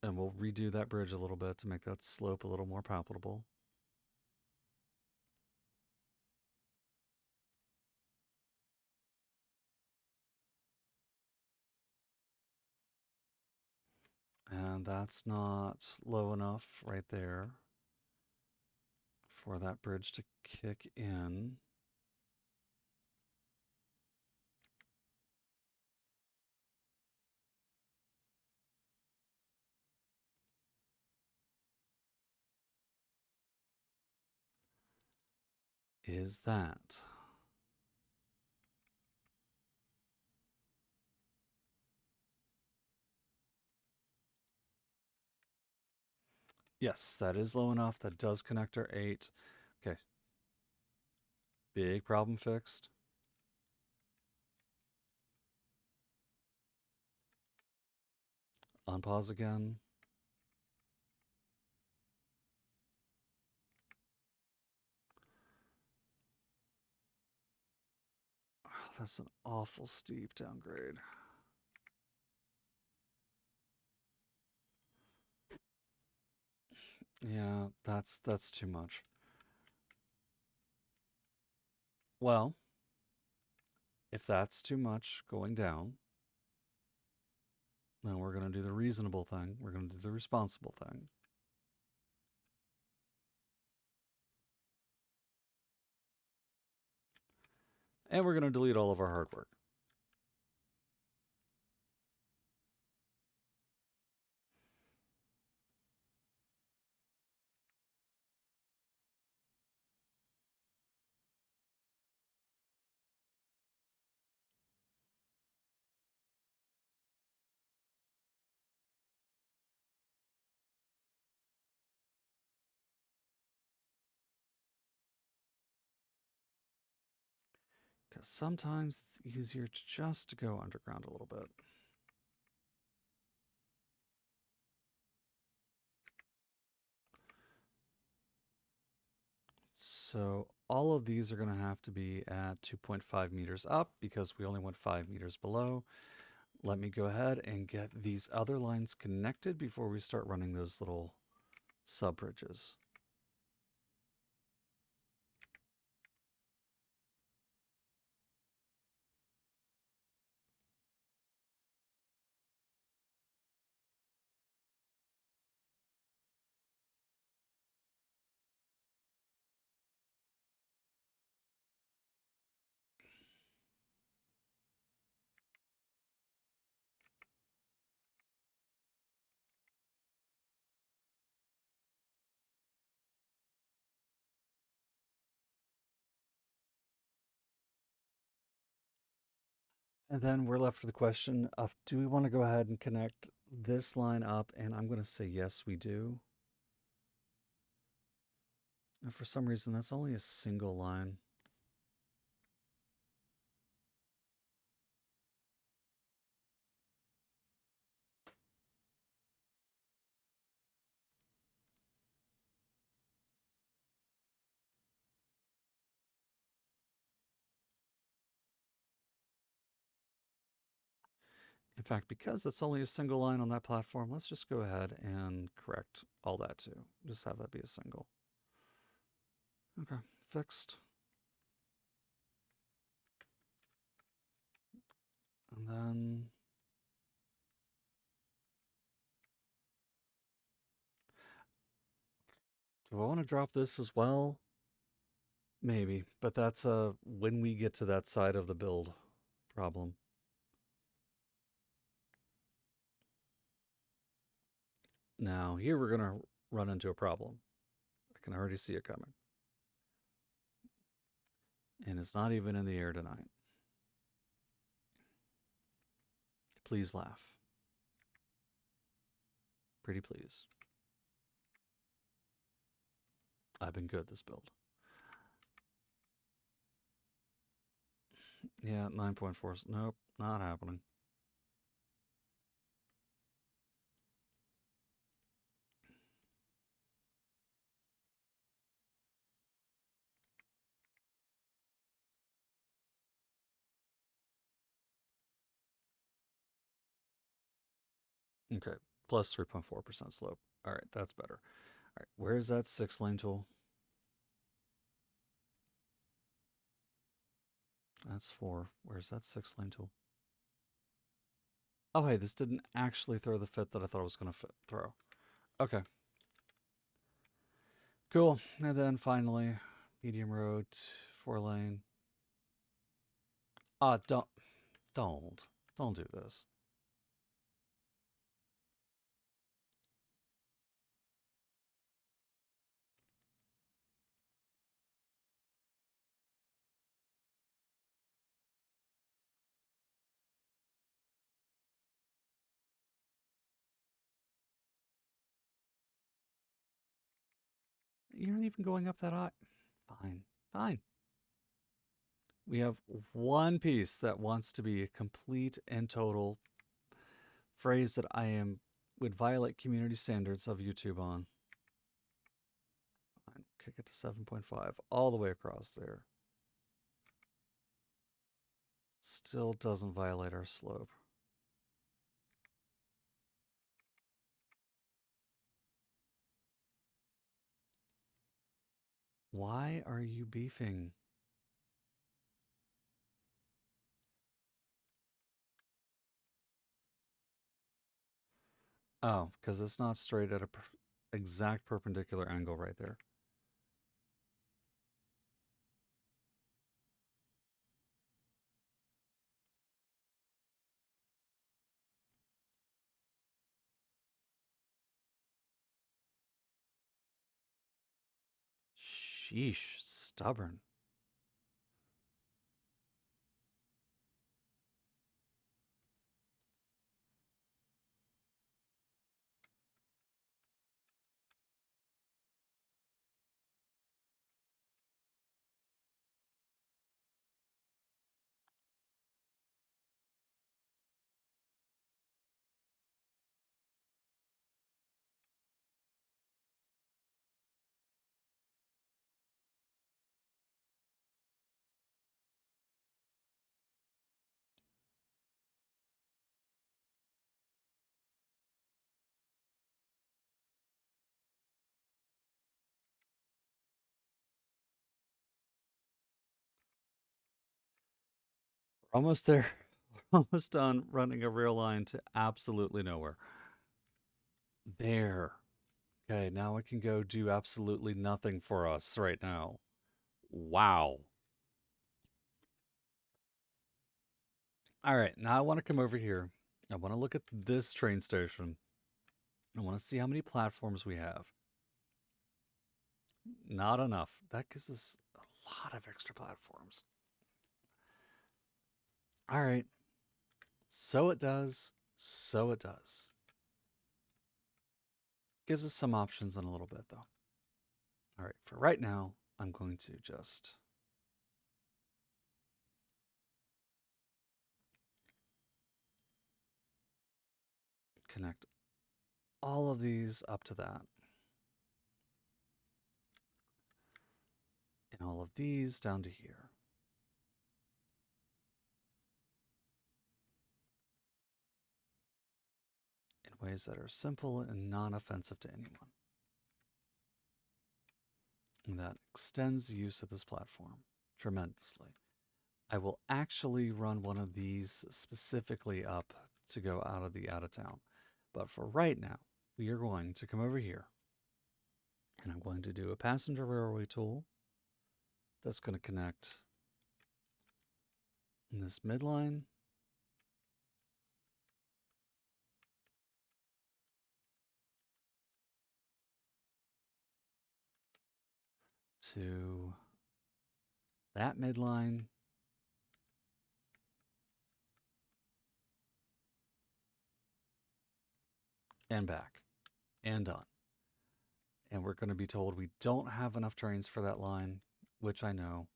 And we'll redo that bridge a little bit to make that slope a little more palpable. And that's not low enough right there for that bridge to kick in. Is that? Yes, that is low enough. That does connect our 8. Okay. Big problem fixed. Unpause again. Oh, that's an awful steep downgrade. Yeah, that's too much. Well, if that's too much going down, then we're going to do the reasonable thing. We're going to do the responsible thing. And we're going to delete all of our hard work. Because sometimes it's easier to just go underground a little bit. So all of these are going to have to be at 2.5 meters up because we only went 5 meters below. Let me go ahead and get these other lines connected before we start running those little sub bridges. And then we're left with the question of, do we want to go ahead and connect this line up? And I'm going to say yes, we do. And for some reason, that's only a single line. In fact, because it's only a single line on that platform, let's just go ahead and correct all that too. Just have that be a single. Okay, fixed. And then do I want to drop this as well? Maybe, but that's when we get to that side of the build problem. Now, here we're going to run into a problem. I can already see it coming. And it's not even in the air tonight. Please laugh. Pretty please. I've been good this build. Yeah, 9.4. Nope, not happening. Okay, plus 3.4% slope. All right, that's better. All right, where's that 6-lane tool? That's 4. Where's that 6-lane tool? Oh, hey, this didn't actually throw the fit that I thought it was going to throw. Okay. Cool. And then finally, medium road, 4-lane. Ah, don't do this. You're not even going up that high. Fine, fine. We have one piece that wants to be a complete and total phrase that I am would violate community standards of YouTube on. Fine, kick it to 7.5 all the way across there. Still doesn't violate our slope. Why are you beefing? Oh, because it's not straight at a exact perpendicular angle right there. Sheesh, stubborn. We're almost there. Almost done running a real line to absolutely nowhere. There. Okay, now I can go do absolutely nothing for us right now. Wow. All right, now I want to come over here. I want to look at this train station. I want to see how many platforms we have. Not enough. That gives us a lot of extra platforms. All right. So it does. So it does. Gives us some options in a little bit, though. All right, for right now, I'm going to just connect all of these up to that. And all of these down to here. In ways that are simple and non-offensive to anyone. And that extends the use of this platform tremendously. I will actually run one of these specifically up to go out of the out of town. But for right now, we are going to come over here and I'm going to do a passenger railway tool that's going to connect in this midline to that midline and back and done. And we're going to be told we don't have enough trains for that line, which I know.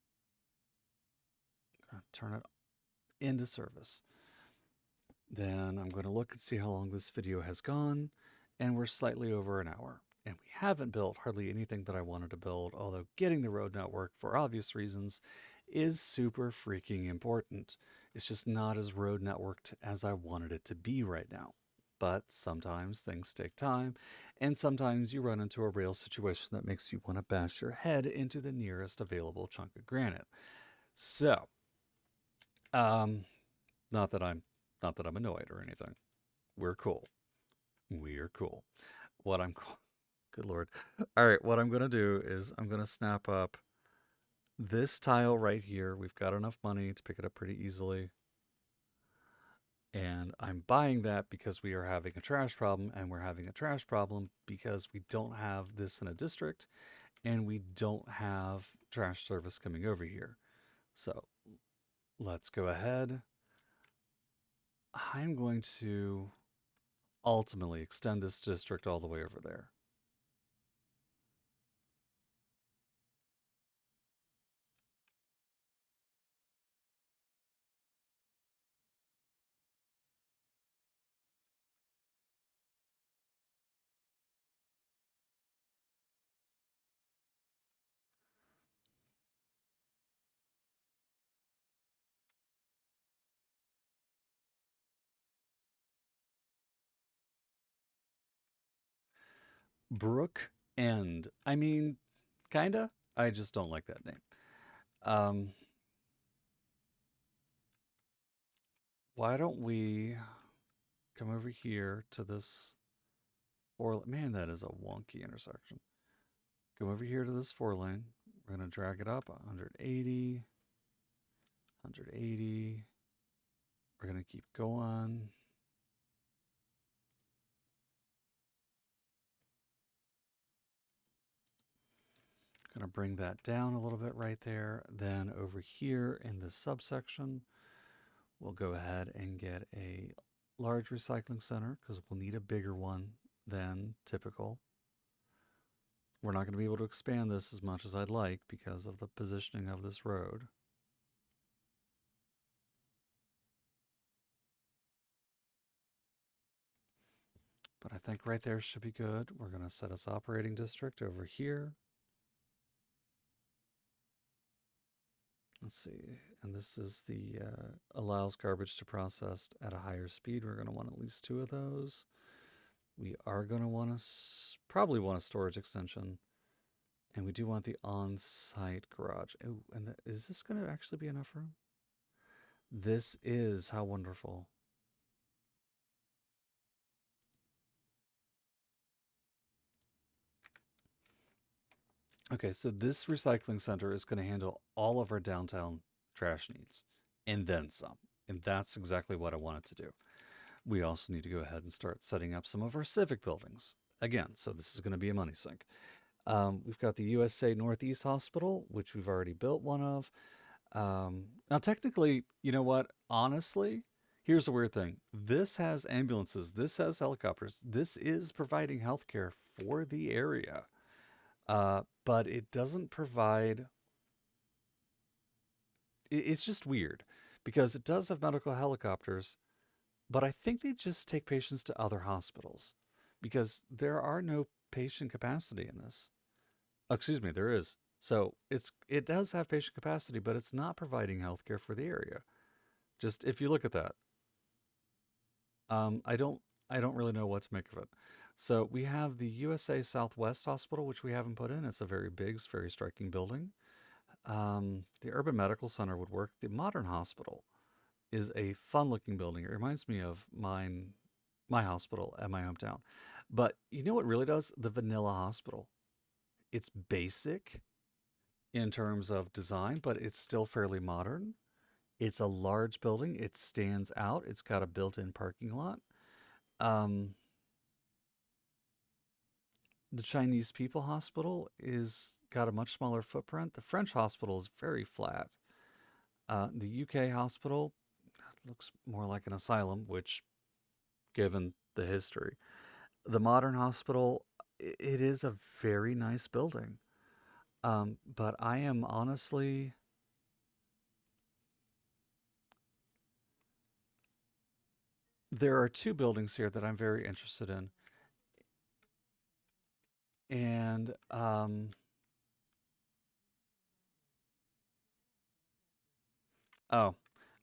I'm going to turn it into service. Then I'm going to look and see how long this video has gone, and we're slightly over an hour. And we haven't built hardly anything that I wanted to build, although getting the road network, for obvious reasons, is super freaking important. It's just not as road networked as I wanted it to be right now. But sometimes things take time, and sometimes you run into a rail situation that makes you want to bash your head into the nearest available chunk of granite. So, not that I'm annoyed or anything. We're cool. We're cool. What I'm good lord. All right, what I'm going to do is I'm going to snap up this tile right here. We've got enough money to pick it up pretty easily. And I'm buying that because we are having a trash problem, and we're having a trash problem because we don't have this in a district and we don't have trash service coming over here. So let's go ahead. I'm going to ultimately extend this district all the way over there. Brook End. I mean, kinda. I just don't like that name. Um, why don't we come over here to this four? Man, that is a wonky intersection. Come over here to this four lane. We're gonna drag it up 180, 180. We're gonna keep going. Gonna bring that down a little bit right there. Then over here in this subsection, we'll go ahead and get a large recycling center because we'll need a bigger one than typical. We're not going to be able to expand this as much as I'd like because of the positioning of this road. But I think right there should be good. We're going to set us operating district over here. Let's see. And this is the allows garbage to process at a higher speed. We're going to want at least 2 of those. We are going to want to probably want a storage extension. And we do want the on-site garage. Oh, and is this going to actually be enough room? This is. How wonderful. Okay, so this recycling center is going to handle all of our downtown trash needs and then some. And that's exactly what I wanted to do. We also need to go ahead and start setting up some of our civic buildings. Again, so this is going to be a money sink. We've got the USA Northeast Hospital, which we've already built one of. Now, technically, you know what? Honestly, here's the weird thing. This has ambulances. This has helicopters. This is providing healthcare for the area. But it doesn't provide. It's just weird because it does have medical helicopters, but I think they just take patients to other hospitals because there are no patient capacity in this. Oh, excuse me, there is. So it does have patient capacity, but it's not providing healthcare for the area. Just if you look at that, I don't really know what to make of it. So we have the USA Southwest Hospital, which we haven't put in. It's a very big, very striking building. The Urban Medical Center would work. The Modern Hospital is a fun-looking building. It reminds me of my hospital at my hometown. But you know what really does? The Vanilla Hospital. It's basic in terms of design, but it's still fairly modern. It's a large building. It stands out. It's got a built-in parking lot. Um, the Chinese People Hospital is got a much smaller footprint. The French hospital is very flat. The UK hospital looks more like an asylum, which, given the history, the modern hospital, it is a very nice building. But I am honestly, there are 2 buildings here that I'm very interested in. And oh,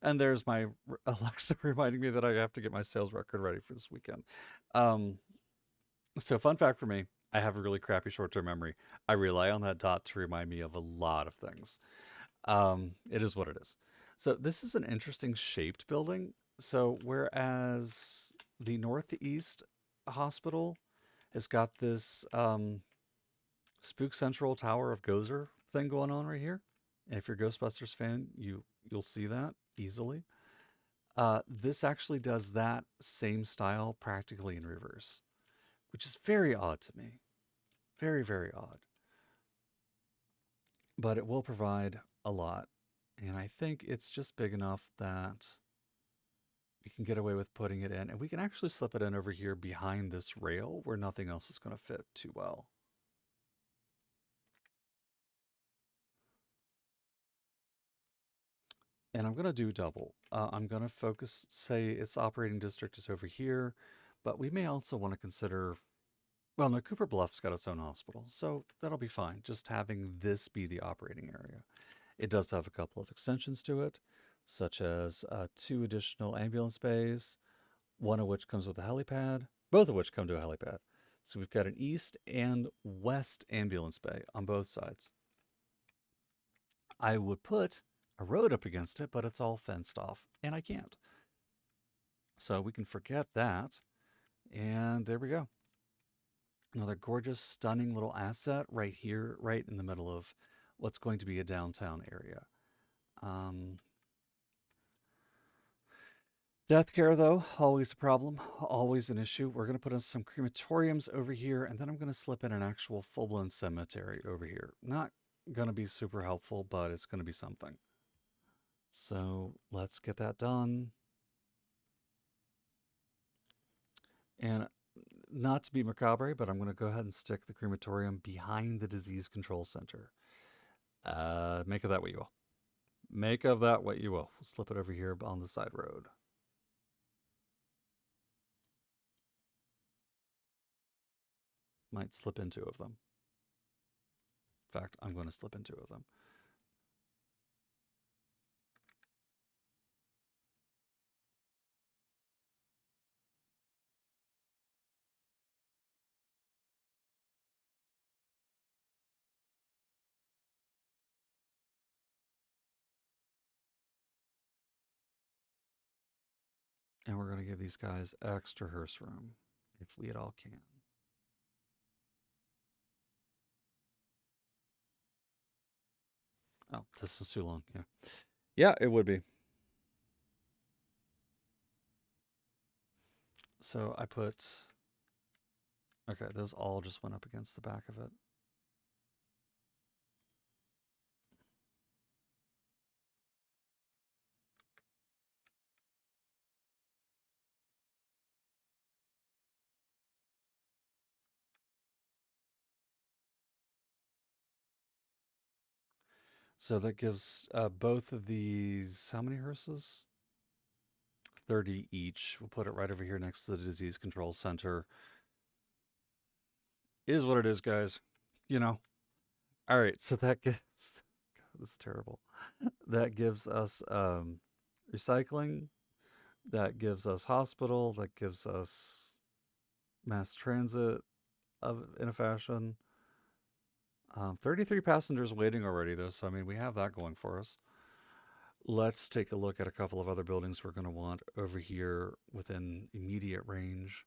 and there's my Alexa reminding me that I have to get my sales record ready for this weekend. Um, so fun fact for me, I have a really crappy short-term memory. I rely on that dot to remind me of a lot of things. It is what it is. So this is an interesting shaped building. So whereas the Northeast Hospital has got this Spook Central Tower of Gozer thing going on right here. And if you're a Ghostbusters fan, you'll see that easily. This actually does that same style practically in reverse, which is very odd to me. Very, very odd. But it will provide a lot. And I think it's just big enough that we can get away with putting it in. And we can actually slip it in over here behind this rail where nothing else is going to fit too well. And I'm going to do double. I'm going to focus, say its operating district is over here, but we may also want to consider, well, no, Cooper Bluff's got its own hospital, so that'll be fine, just having this be the operating area. It does have a couple of extensions to it, such as 2 additional ambulance bays, one of which comes with a helipad, both of which come to a helipad. So we've got an east and west ambulance bay on both sides. I would put a road up against it, but it's all fenced off, and I can't. So we can forget that. And there we go. Another gorgeous, stunning little asset right here, right in the middle of what's going to be a downtown area. Um, Death care, though, always a problem, always an issue. We're going to put in some crematoriums over here, and then I'm going to slip in an actual full-blown cemetery over here. Not going to be super helpful, but it's going to be something. So let's get that done. And not to be macabre, but I'm going to go ahead and stick the crematorium behind the disease control center. Make of that what you will. Make of that what you will. We'll slip it over here on the side road. Might slip in two of them. In fact, I'm going to slip in two of them. And we're going to give these guys extra hearse room, if we at all can. Oh, this is too long. Yeah. Yeah, it would be. So I put... Okay, those all just went up against the back of it. So that gives both of these... How many hearses? 30 each. We'll put it right over here next to the disease control center. Is what it is, guys. You know. All right, so that gives... God, this is terrible. That gives us recycling. That gives us hospital. That gives us mass transit in a fashion. 33 passengers waiting already, though, so I mean, we have that going for us. Let's take a look at a couple of other buildings we're going to want over here within immediate range.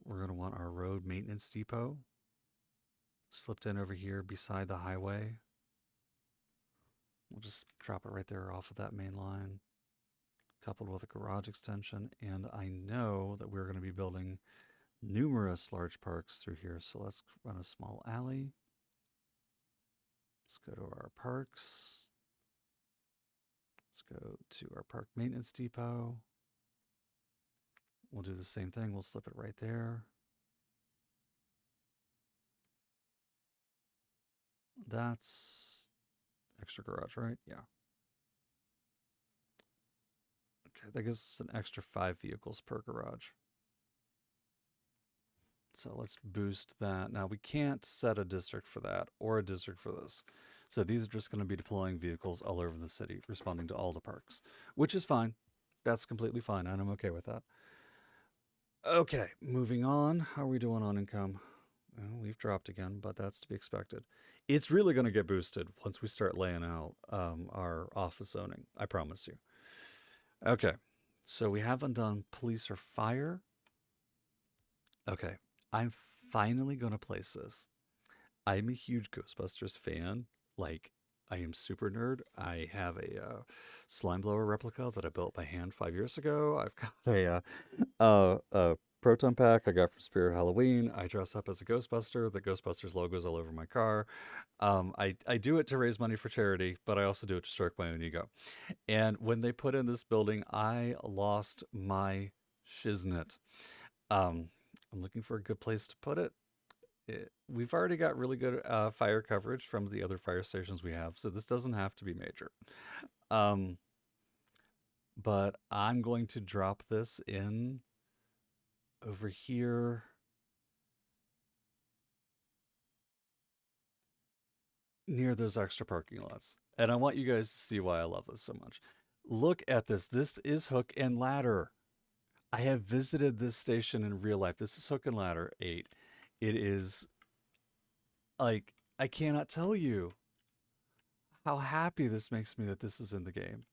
We're going to want our road maintenance depot slipped in over here beside the highway. We'll just drop it right there off of that main line, coupled with a garage extension. And I know that we're going to be building numerous large parks through here. So let's run a small alley. Let's go to our parks. Let's go to our park maintenance depot. We'll do the same thing. We'll slip it right there. That's extra garage, right? Yeah. Okay, that gives us an extra 5 vehicles per garage. So let's boost that. Now we can't set a district for that or a district for this. So these are just going to be deploying vehicles all over the city, responding to all the parks, which is fine. That's completely fine, and I'm okay with that. Okay, moving on. How are we doing on income? Well, we've dropped again, but that's to be expected. It's really going to get boosted once we start laying out our office zoning. I promise you. Okay, so we haven't done police or fire. Okay, I'm finally going to place this. I'm a huge Ghostbusters fan. Like, I am super nerd. I have a slime blower replica that I built by hand 5 years ago. I've got a proton pack I got from Spirit Halloween. I dress up as a Ghostbuster. The Ghostbusters logo is all over my car. I do it to raise money for charity, but I also do it to stroke my own ego. And when they put in this building, I lost my shiznit. I'm looking for a good place to put it. We've already got really good fire coverage from the other fire stations we have, so this doesn't have to be major. Um, but I'm going to drop this in over here. Near those extra parking lots. And I want you guys to see why I love this so much. Look at this. This is hook and ladder. I have visited this station in real life. This is Hook and Ladder 8. It is like I cannot tell you how happy this makes me that this is in the game.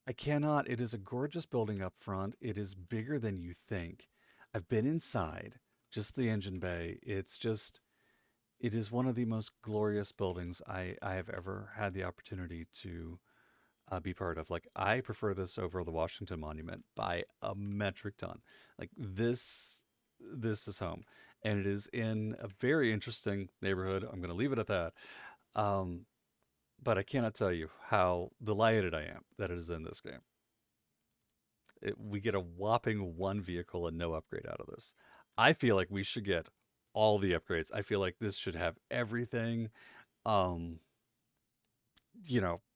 I cannot. It is a gorgeous building up front. It is bigger than you think. I've been inside, just the engine bay. It is one of the most glorious buildings I have ever had the opportunity to be part of. Like, I prefer this over the Washington Monument by a metric ton. Like, this is home. And it is in a very interesting neighborhood. I'm going to leave it at that. Um, but I cannot tell you how delighted I am that it is in this game. We get a whopping one vehicle and no upgrade out of this. I feel like we should get all the upgrades. I feel like this should have everything. Um,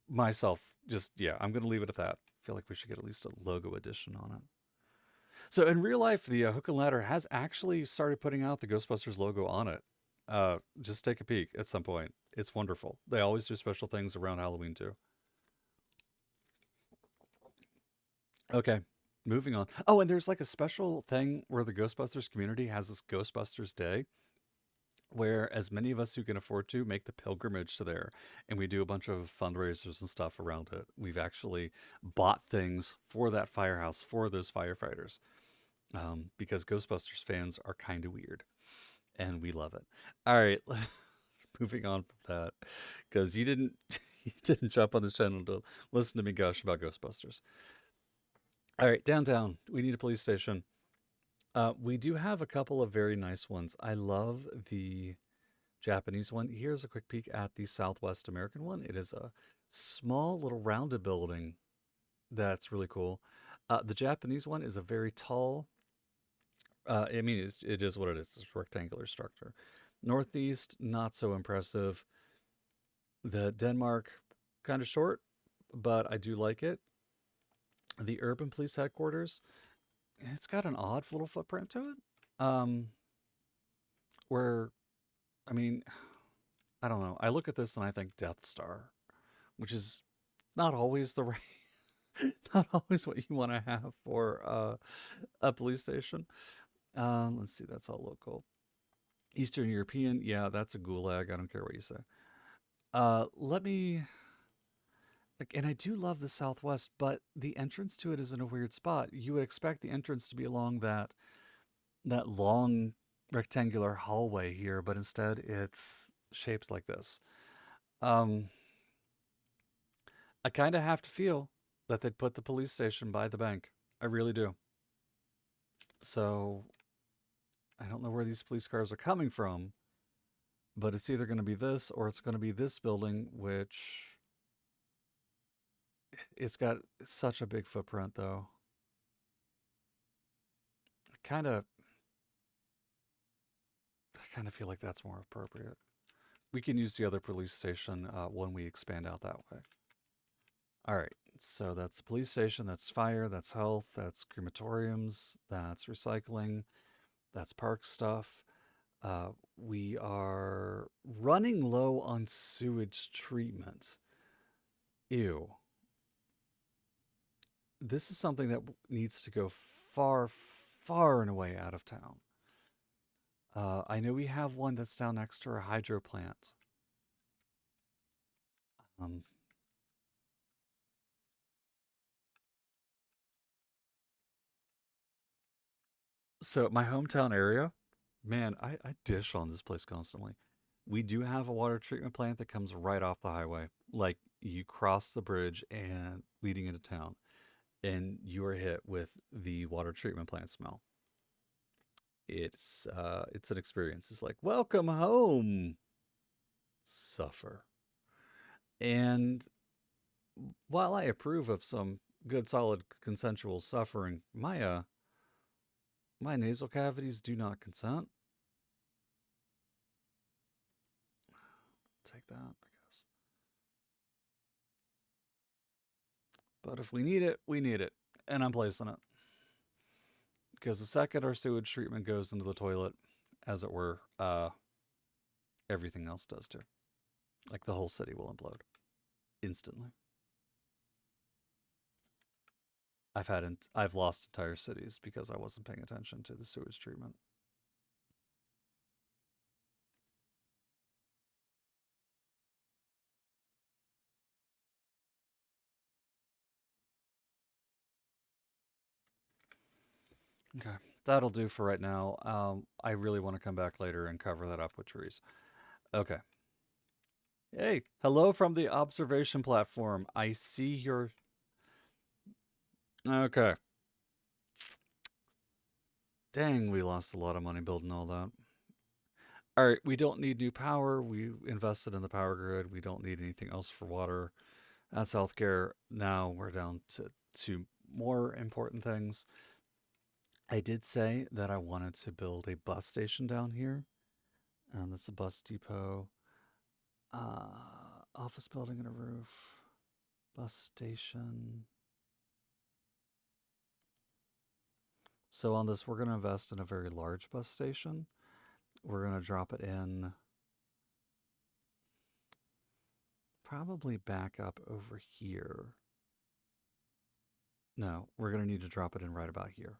myself, just, yeah, I'm going to leave it at that. I feel like we should get at least a logo edition on it. So in real life, the Hook and Ladder has actually started putting out the Ghostbusters logo on it. Just take a peek at some point. It's wonderful. They always do special things around Halloween too. Okay, moving on. Oh, and there's like a special thing where the Ghostbusters community has this Ghostbusters Day where as many of us who can afford to make the pilgrimage to there, and we do a bunch of fundraisers and stuff around it. We've actually bought things for that firehouse for those firefighters, because Ghostbusters fans are kind of weird and we love it. All right, moving on from that, because you didn't you didn't jump on this channel to listen to me gush about Ghostbusters. All right, downtown, we need a police station. We do have a couple of very nice ones. I love the Japanese one. Here's a quick peek at the Southwest American one. It is a small little rounded building that's really cool. The Japanese one is a very tall. I mean, it is what it is. It's a rectangular structure. Northeast, not so impressive. The Denmark, kind of short, but I do like it. The urban police headquarters, it's got an odd little footprint to it. Um, where, I mean, I don't know. I look at this and I think Death Star, which is not always the right, not always what you want to have for a police station. Let's see, that's all local. Eastern European, yeah, that's a gulag. I don't care what you say. Let me, like, and I do love the Southwest, but the entrance to it is in a weird spot. You would expect the entrance to be along that long rectangular hallway here, but instead it's shaped like this. Um, I kind of have to feel that they'd put the police station by the bank. I really do. So I don't know where these police cars are coming from, but it's either going to be this or it's going to be this building, which it's got such a big footprint, though. I kind of, I kind of feel like that's more appropriate. We can use the other police station when we expand out that way. All right. So that's the police station, that's fire, that's health, that's crematoriums, that's recycling, that's park stuff. We are running low on sewage treatment. Ew. This is something that needs to go far, far and away out of town. I know we have one that's down next to our hydro plant. Um, so my hometown area, man, I dish on this place constantly. We do have a water treatment plant that comes right off the highway. Like, you cross the bridge and leading into town, and you are hit with the water treatment plant smell. It's an experience. It's like, welcome home, suffer. And while I approve of some good solid consensual suffering, my nasal cavities do not consent. Take that, I guess. But if we need it, we need it. And I'm placing it. Because the second our sewage treatment goes into the toilet, as it were, everything else does too. Like, the whole city will implode instantly. I've lost entire cities because I wasn't paying attention to the sewage treatment. Okay, that'll do for right now. I really want to come back later and cover that up with trees. Okay. Hey, hello from the observation platform. I see your. Okay. Dang, we lost a lot of money building all that. All right, we don't need new power. We invested in the power grid. We don't need anything else for water. That's healthcare. Now we're down to two more important things. I did say that I wanted to build a bus station down here, and that's a bus depot, office building and a roof, bus station. So on this, we're going to invest in a very large bus station. We're going to drop it in probably back up over here. No, we're going to need to drop it in right about here.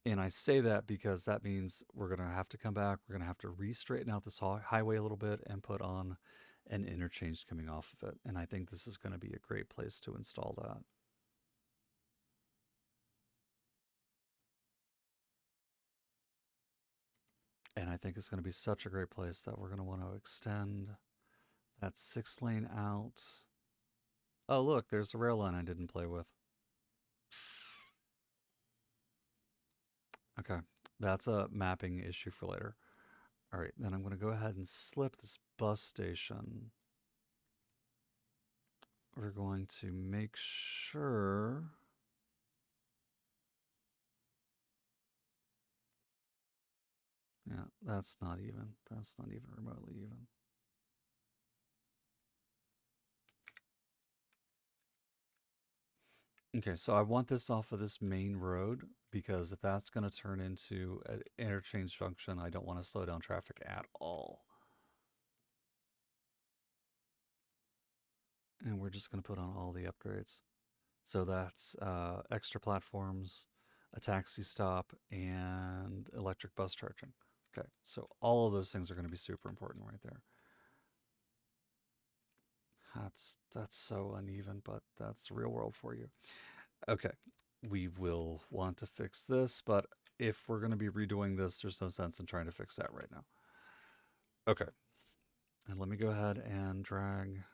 And I say that because that means we're going to have to come back. We're going to have to re-straighten out this highway a little bit and put on an interchange coming off of it. And I think this is going to be a great place to install that. And I think it's going to be such a great place that we're going to want to extend that 6 lane out. Oh, look, there's the rail line I didn't play with. Okay, that's a mapping issue for later. All right, then I'm going to go ahead and slip this bus station. We're going to make sure. Yeah, that's not even. That's not even remotely even. Okay, so I want this off of this main road because if that's going to turn into an interchange junction, I don't want to slow down traffic at all. And we're just going to put on all the upgrades. So that's extra platforms, a taxi stop, and electric bus charging. Okay, so all of those things are going to be super important right there. That's so uneven, but that's real world for you. Okay, we will want to fix this, but if we're going to be redoing this, there's no sense in trying to fix that right now. Okay, and let me go ahead and drag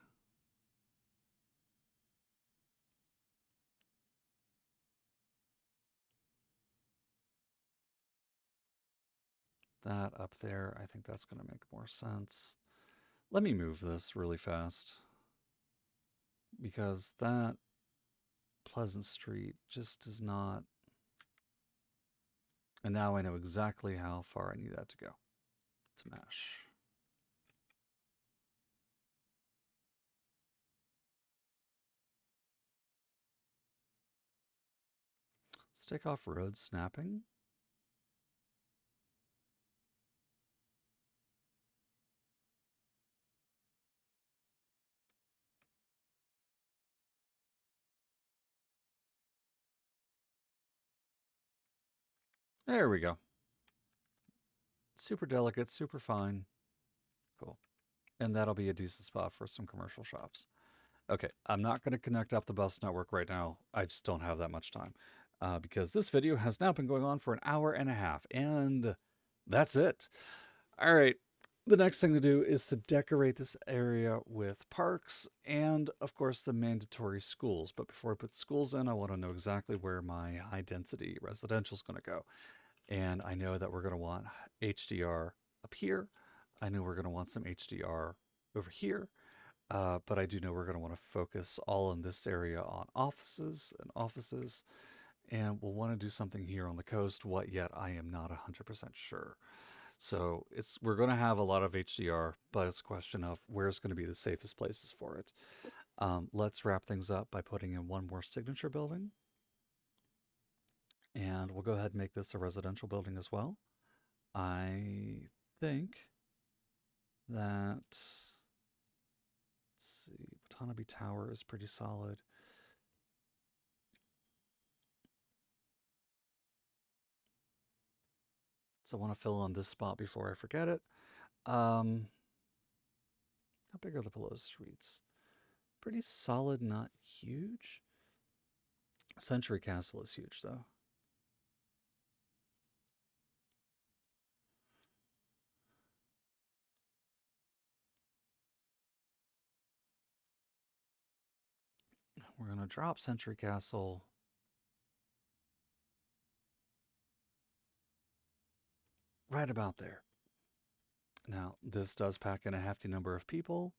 that up there. I think that's going to make more sense. Let me move this really fast because that Pleasant Street just does not. And now I know exactly how far I need that to go to mesh. Let's take off road snapping. There we go. Super delicate, super fine. Cool. And that'll be a decent spot for some commercial shops. Okay, I'm not going to connect up the bus network right now. I just don't have that much time because this video has now been going on for an hour and a half, and that's it. All right, the next thing to do is to decorate this area with parks and, of course, the mandatory schools. But before I put schools in, I want to know exactly where my high density residential is going to go. And I know that we're going to want HDR up here. I know we're going to want some HDR over here. But I do know we're going to want to focus all in this area on offices and offices. And we'll want to do something here on the coast. What yet? I am not 100% sure. So we're going to have a lot of HDR, but it's a question of where's going to be the safest places for it. Let's wrap things up by putting in one more signature building. And we'll go ahead and make this a residential building as well. I think that, let's see, Watanabe Tower is pretty solid. So I want to fill on this spot before I forget it. How big are the below streets? Pretty solid, not huge. Century Castle is huge, though. We're going to drop Century Castle right about there. Now, this does pack in a hefty number of people.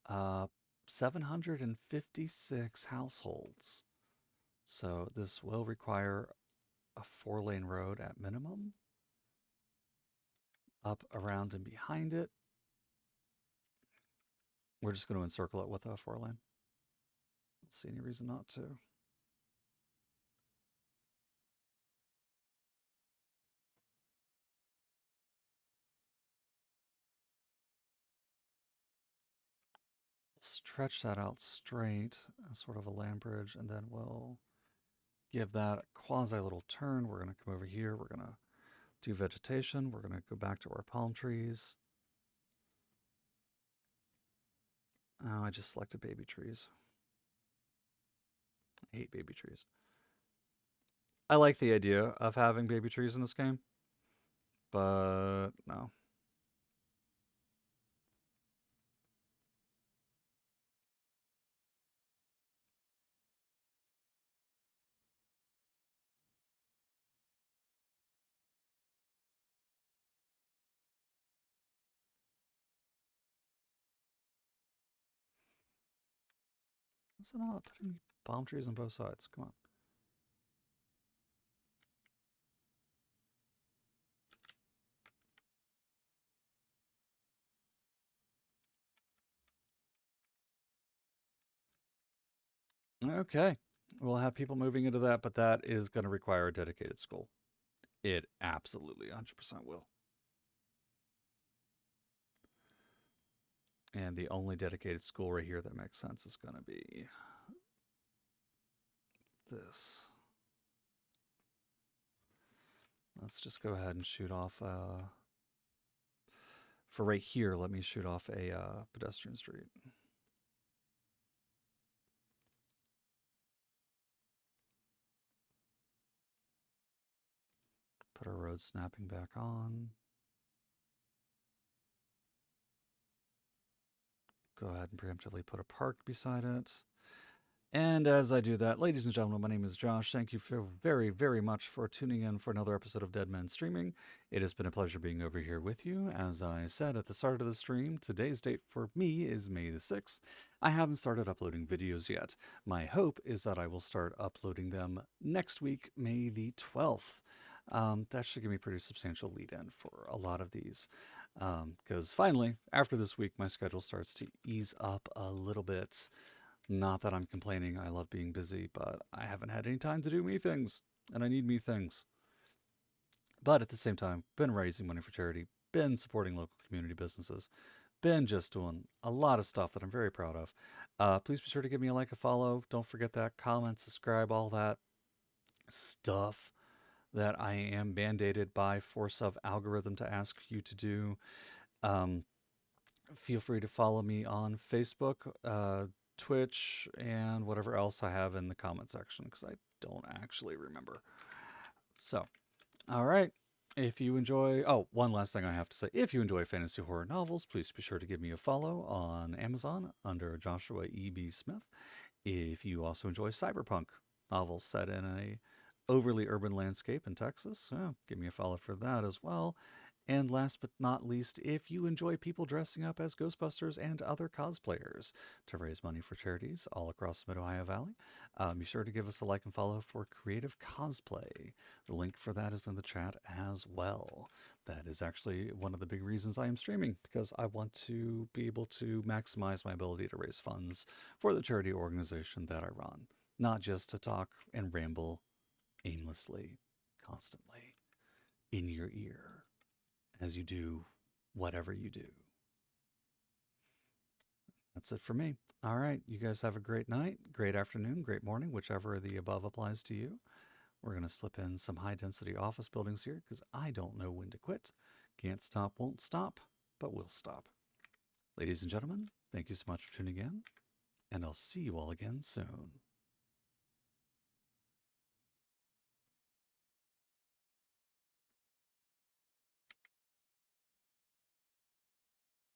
Uh, 756 households. So this will require a 4-lane road at minimum. Up, around, and behind it. We're just going to encircle it with a 4-lane. Don't see any reason not to. Stretch that out straight, sort of a land bridge, and then we'll give that a quasi little turn. We're going to come over here. We're going to do vegetation. We're going to go back to our palm trees. Oh, I just selected baby trees. I hate baby trees. I like the idea of having baby trees in this game, but no. What's it not putting palm trees on both sides? Come on. Okay. We'll have people moving into that, but that is going to require a dedicated school. It absolutely 100% will. And the only dedicated school right here that makes sense is going to be this. Let's just go ahead and shoot off. For right here, let me shoot off a pedestrian street. Put our road snapping back on. Go ahead and preemptively put a park beside it. And as I do that, ladies and gentlemen, my name is Josh. Thank you very, very much for tuning in for another episode of Dead Men Streaming. It has been a pleasure being over here with you. As I said at the start of the stream, today's date for me is May the 6th. I haven't started uploading videos yet. My hope is that I will start uploading them next week, May the 12th. That should give me a pretty substantial lead in for a lot of these. Because finally, after this week, my schedule starts to ease up a little bit. Not that I'm complaining, I love being busy, but I haven't had any time to do me things, and I need me things. But at the same time, been raising money for charity, been supporting local community businesses, been just doing a lot of stuff that I'm very proud of. Please be sure to give me a like, a follow. Don't forget that, comment, subscribe, all that stuff that I am mandated by force of algorithm to ask you to do. Feel free to follow me on Facebook, Twitch, and whatever else I have in the comment section because I don't actually remember. So, all right. If you enjoy, oh, one last thing I have to say. If you enjoy fantasy horror novels, please be sure to give me a follow on Amazon under Joshua E.B. Smith. If you also enjoy cyberpunk novels set in a overly urban landscape in Texas, give me a follow for that as well. And last but not least, if you enjoy people dressing up as Ghostbusters and other cosplayers to raise money for charities all across the Mid-Ohio Valley, be sure to give us a like and follow for Creative Cosplay. The link for that is in the chat as well. That is actually one of the big reasons I am streaming, because I want to be able to maximize my ability to raise funds for the charity organization that I run, not just to talk and ramble aimlessly, constantly, in your ear as you do whatever you do. That's it for me. All right. You guys have a great night, great afternoon, great morning, whichever of the above applies to you. We're going to slip in some high density office buildings here because I don't know when to quit. Can't stop, won't stop, but we'll stop. Ladies and gentlemen, thank you so much for tuning in, and I'll see you all again soon.